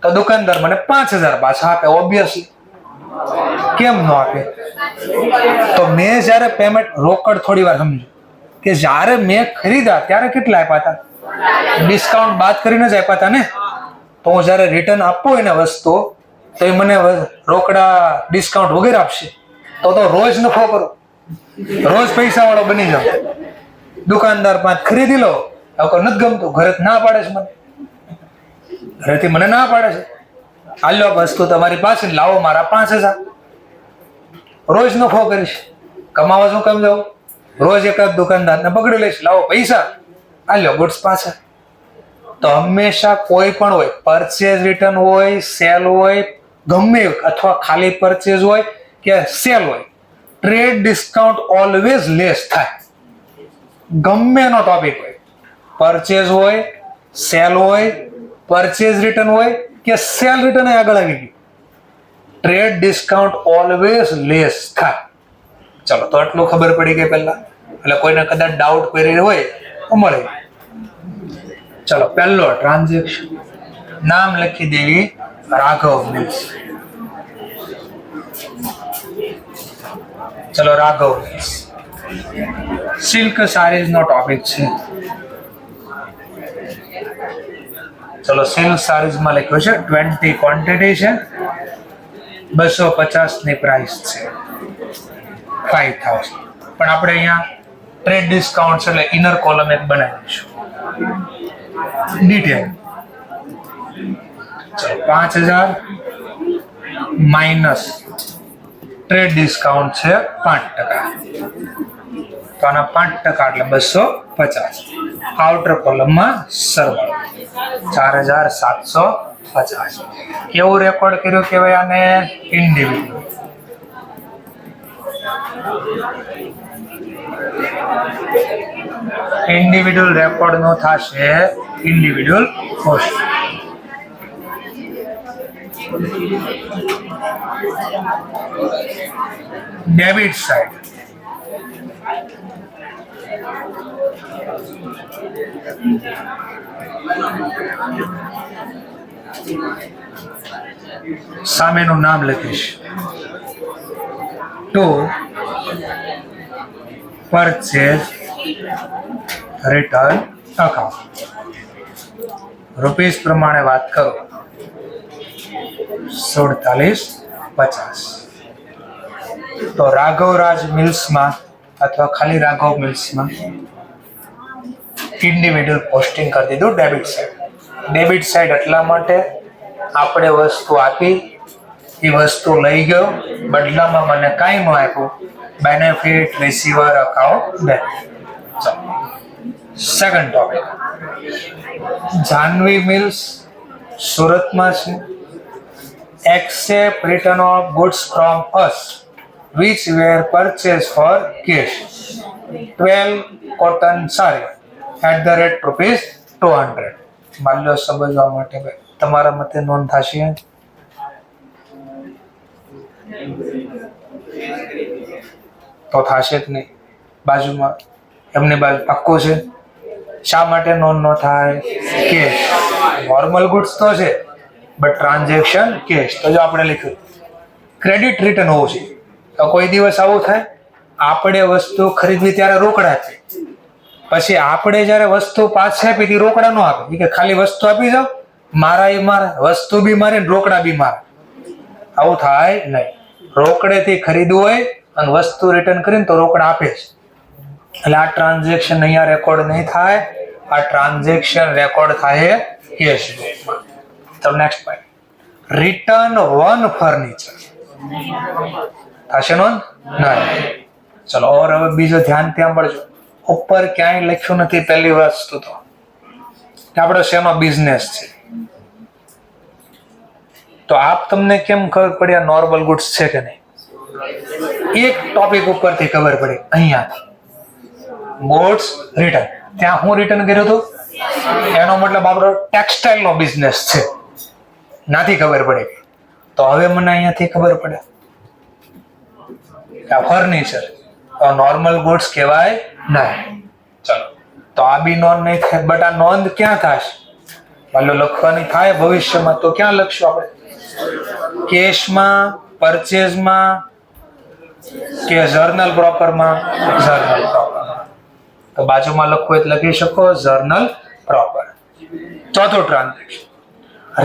તો દુકાનદાર મને 5000 પાછા આપે. ઓબ્વિયસલી કેમ ન આપે? તો મેં જયારે પેમેન્ટ રોકડ થોડી વાર સમજો કે જ્યારે મેં ખરીદ્યા ત્યારે કેટલા આપ્યા હતા? ડિસ્કાઉન્ટ બાદ કરીને જ આપ્યા હતા ને. તો હું જયારે રિટર્ન આપું એને વસ્તુ તો એ મને રોકડા ડિસ્કાઉન્ટ વગેરે આપશે. તો રોજ નફો કરો, રોજ પૈસા વાળો બની જાવ. દુકાનદાર પાંચ ખરીદી લો, નથી ગમતું, ઘરે ના પાડે છે, મને ઘરેથી મને ના પાડે છે, હાલો વસ્તુ તમારી પાસે લાવો મારા 5000. રોજ નફો કરીશ, કમાવા શું કામ જાવ? રોજ એકાદ દુકાનદારને પકડી લઈશ, લાવો પૈસા, હાલો ગુડ્સ પાછા. તો હંમેશા કોઈ પણ હોય, પરચેઝ રિટર્ન હોય, સેલ હોય, ગમે અથવા ખાલી પરચેઝ હોય કે સેલ હોય, ટ્રેડ ડિસ્કાઉન્ટ ઓલવેઝ લેસ થાય. ગમે એનો ટોપિક હોય, પરચેઝ હોય, સેલ હોય, પરચેઝ રિટર્ન હોય કે સેલ રિટર્ન આગળ આવી ગયું, ટ્રેડ ડિસ્કાઉન્ટ ઓલવેઝ લેસ થાય. ચલો તો આટલું ખબર પડી ગઈ પહેલા. એટલે કોઈને કદાચ ડાઉટ કરી હોય તો મળે. ચલો પહેલો ટ્રાન્ઝેક્શન, નામ લખી દેવી રાઘવ મિલ્સ. ચલો રાઘવ મિલ્સ સિલ્ક સારીઝ નો ટોપિક છે. ચલો સિલ્ક સારીઝ માં લખ્યું છે 20 ક્વોન્ટિટી છે, 250 ની પ્રાઇસ છે, 5000. પણ આપણે અહીંયા ટ્રેડ ડિસ્કાઉન્ટ એટલે ઇનર કોલમ એક બનાવી દઈશું. ડિટેલ 5000 માઇનસ ટ્રેડ ડિસ્કાઉન્ટ છે 5%, તો આના 5% એટલે 250. આઉટર કોલમમાં સરવાળો 4750. કેવું રેકોર્ડ કર્યું કહેવાય આને? ઇન્ડિવિડ્યુઅલ. ઇન્ડિવિડ્યુઅલ રેકોર્ડ નો થશે ઇન્ડિવિડ્યુઅલ કોસ્ટ. ડેબિટ સાઇડ સામેનું નામ લખીશ to purchase return account. Rupees પ્રમાણે વાત કરો 4750. તો રાઘવરાજ મિલ્સમાં અથવા ખાલી રાઘવ મિલ્સમાં ઇન્ડિવિડ્યુઅલ પોસ્ટિંગ કરી દીધું ડેબિટ સાઇડ. ડેબિટ સાઇડ એટલા માટે આપણે વસ્તુ આપી, એ વસ્તુ લઈ ગયો, બદલામાં મને કાંઈ ન આપ્યું, benefit receiver account debit. Second topic, Jahnavi mills સુરતમાં છે. accept return of goods from us which were purchased for cash 12 cotton saree at the rate ₹200. માલ્યો સમજવા માટે તમારા મતે નોંધ થશે? તો થશે જ નહીં. બાજુમાં એમની બાજુ પાક્કો છે. શા માટે નોંધ ન થાય? કેશ. નોર્મલ ગુડ્સ તો છે બટ ટ્રાન્ઝેક્શન કેશ. તો જો આપણે લખ્યું ક્રેડિટ રિટર્ન હોવું છે. તો કોઈ દિવસ આવું થાય આપણે વસ્તુ ખરીદવી ત્યારે રોકડા આપી, પછી આપણે જ્યારે વસ્તુ પાછી આપી હતી રોકડા ન આપે, કે ખાલી વસ્તુ આપી જાઓ, મારા એ મારા, વસ્તુ બી મારે રોકડા બી મારા. આવું થાય નહીં. રોકડેથી ખરીદવું હોય અને વસ્તુ રિટર્ન કરીને તો રોકડા આપે છે. એટલે આ ટ્રાન્ઝેક્શન અહીંયા રેકોર્ડ નહીં થાય, આ ટ્રાન્ઝેક્શન રેકોર્ડ થાય કેશ બુકમાં. તો next point, return one furniture થશે નોંધ? નહીં. ચલો ઓર હવે બીજો ધ્યાન ત્યાં મળજો. ઉપર ક્યાંય લખ્યું નથી પહેલી વસ્તુ તો આપણો શેનો બિઝનેસ છે. તો આપ તમને કેમ ખબર પડી આ નોર્મલ ગુડ્સ છે કે નહીં? એક ટોપિક ઉપરથી ખબર પડી. અહીંયા ગુડ્સ રિટર્ન, ત્યાં હું રિટર્ન કર્યું હતું, એનો મતલબ આપણો ટેક્સટાઇલ નો બિઝનેસ છે. નાથી ખબર પડે. તો હવે મને અહીંયાથી ખબર પડે કે આ ફર્નિચર નોર્મલ ગુડ્સ કહેવાય નહીં. ચલો તો આ બી નોંધ નહીં થાય, બટ આ નોંધ ક્યાં થશે? માનો લખવાની થાય ભવિષ્યમાં તો ક્યાં લખશું આપણે? કેશમાં, પરચેઝમાં કે જર્નલ પ્રોપરમાં? જર્નલ પ્રોપરમાં. તો બાજુમાં લખવું એટલે લખી શકો જર્નલ પ્રોપર. ચોથું transaction,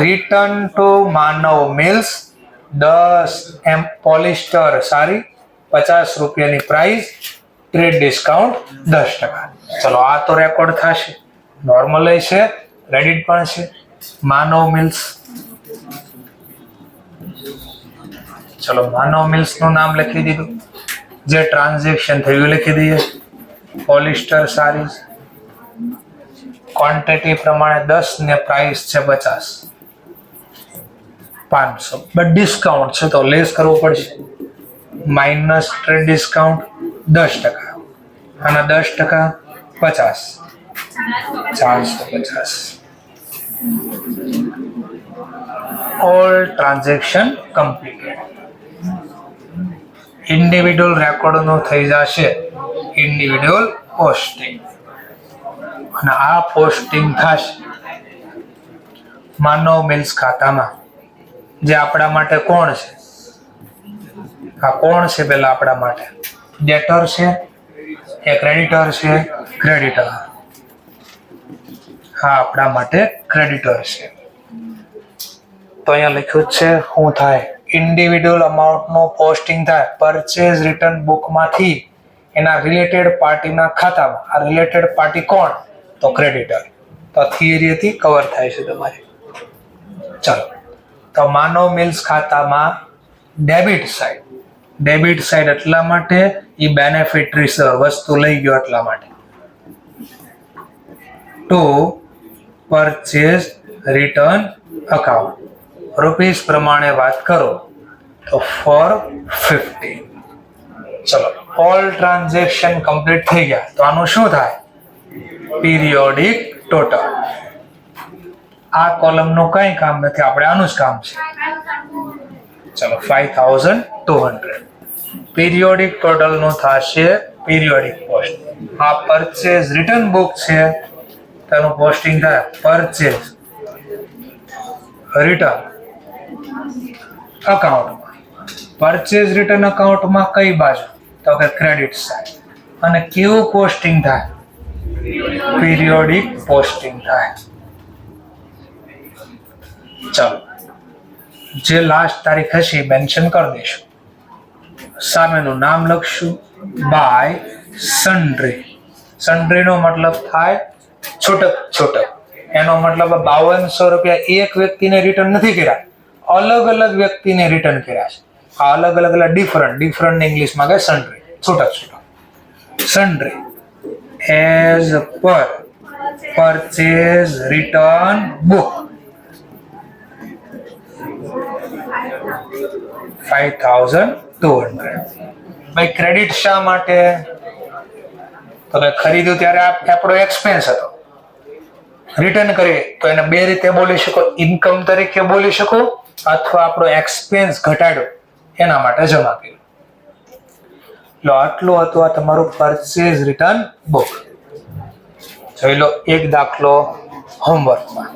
return to Manav mills 10 polyester sari ₹50 price, trade discount 10%. ચલો આ તો રેકોર્ડ થશે. નોર્મલ છે, ક્રેડિટ પણ છે. માનવ મિલ્સ, ચલો માનવ મિલ્સ નું નામ લખી દીધું, જે ટ્રાન્ઝેક્શન થયું લખી દઈએ. પોલિસ્ટર સારીઝ ક્વોન્ટિટી પ્રમાણે 10 ને પ્રાઇસ છે 50, 500, બટ ડિસ્કાઉન્ટ છે તો લેસ કરવું પડશે. માઇનસ ટ્રેડ ડિસ્કાઉન્ટ 10%, આના 10% 50, 450. All transaction completed. Individual record નો થઈ જશે ઇન્ડિવિડ્યુઅલ પોસ્ટિંગ, અને આ પોસ્ટિંગ થશે માનવ મિલ્સ ખાતામાં. જે આપણા માટે કોણ છે? આ કોણ છે? પેલા આપણા માટે ડેટર છે કે ક્રેડિટર છે? ક્રેડિટર. હા, આપણા માટે ક્રેડિટર છે. તો અહીંયા લખ્યું છે શું થાય? ઇન્ડિવિડ્યુઅલ અમાઉન્ટ નો પોસ્ટિંગ થાય પરચેઝ રિટર્ન બુક માંથી એના રિલેટેડ પાર્ટીના ખાતામાં. આ રિલેટેડ પાર્ટી કોણ? તો ક્રેડિટર. તો થિયરી હતી કવર થાય છે તમારી. ચાલો, તો માનવ મિલ્સ ખાતામાં ડેબિટ સાઈડ એટલા માટે એ બેનિફિટ રિસર્વ વસ્તુ લઈ ગયો એટલા માટે. To purchase return account rupees પ્રમાણે વાત કરો તો 450. ચલો, ઓલ ટ્રાન્ઝેક્શન કમ્પ્લીટ થઈ ગયા તો આનું શું થાય? Periodic total. આ કોલમ નું કઈ કામ નથી, આપણે આનું જ કામ છે. ચલો, 5200. પીરિયોડિક ટોટલ નું થશે પીરિયોડિક પોસ્ટ. આ પરચેઝ રિટર્ન બુક છે તેનું પોસ્ટિંગ થાય પરચેઝ રિટર્ન અકાઉન્ટમાં. પરચેઝ રિટર્ન અકાઉન્ટમાં કઈ બાજુ? તો કે ક્રેડિટ સાઈડ. અને કેવું પોસ્ટિંગ થાય? પીરિયોડિક પોસ્ટિંગ થાય. ચાલો, જે લાસ્ટ તારીખ હશે મેન્શન કરી દઈશું. સામેનું નામ લખશું બાય સન્ડ્રી. સન્ડ્રી નો મતલબ થાય છૂટક. એનો મતલબ 5200 રૂપિયા એક વ્યક્તિને રિટર્ન નથી કર્યા, અલગ અલગ વ્યક્તિને રિટર્ન કર્યા છે. આ અલગ અલગ ડિફરન્ટ ઇંગ્લિશમાં કહે સન્ડ્રી, છૂટક. Sundry as per purchase return book 5200. ભાઈ ક્રેડિટ શા માટે? તો કે ખરીદ્યું ત્યારે આપણો એક્સપેન્સ હતો. રિટર્ન કરીએ તો એને બે રીતે બોલી શકો, ઇન્કમ તરીકે બોલી શકો અથવા આપણો એક્સપેન્સ ઘટાડ્યો એના માટે જમા કર્યું. લો, આટલું હતું આ તમારું પરચેઝ રિટર્ન બુક. જોઈ લો એક દાખલો હોમવર્કમાં.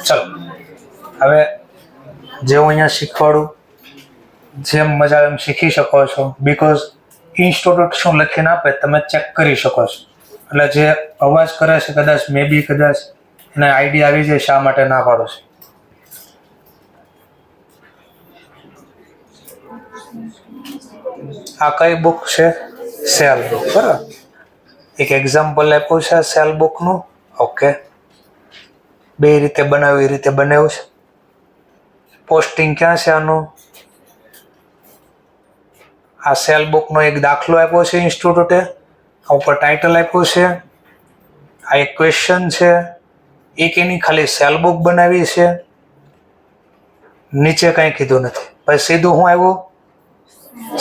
ચલો, હવે જે હું અહીંયા શીખવાડું જેમ મજા એમ શીખી શકો છો. બીકોઝ ઇન્સ્ટિટ્યૂટ શું લખીને આપે તમે ચેક કરી શકો છો. એટલે જે અવાજ કરે છે કદાચ એને આઈડિયા આવી જાય શા માટે ના પાડો છે. આ કઈ બુક છે? Cell book. બરાબર, એક એક્ઝામ્પલ આપ્યું છે સેલ બુકનું. ઓકે, બે રીતે બનાવ્યું, એ રીતે બનાવ્યું છે. પોસ્ટિંગ ક્યાં છે આનું? આ સેલ બુકનો એક દાખલો આપ્યો છે ઇન્સ્ટિટ્યૂટે, આ ઉપર ટાઇટલ આપ્યું છે, આ એક ક્વેશ્ચન છે, એક એની ખાલી સેલ બુક બનાવી છે, નીચે કંઈ કીધું નથી. પછી સીધું હું આવ્યું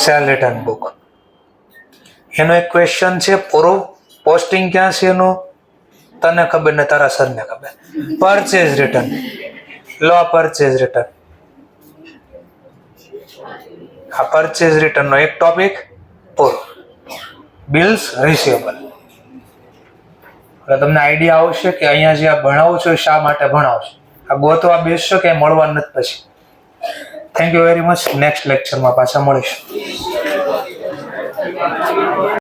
સેલ રિટર્ન બુક. એનો એક ક્વેશ્ચન છે પૂરો, પોસ્ટિંગ ક્યાં છે એનું તને ખબર ને તારા સરને ખબર. Purchase return. લો, પરચેઝ રિટર્ન. આ પરચેઝ રિટર્ન નો એક ટોપિક પૂરો. Bills receivable. એટલે તમને આઈડિયા આવશે કે અહીંયા જે આ ભણાવું છું શા માટે ભણાવું છું. આ ગોતવા બેસશો કે મળવા નથી પછી. Thank you very much. Next લેક્ચરમાં પાછા મળીશું.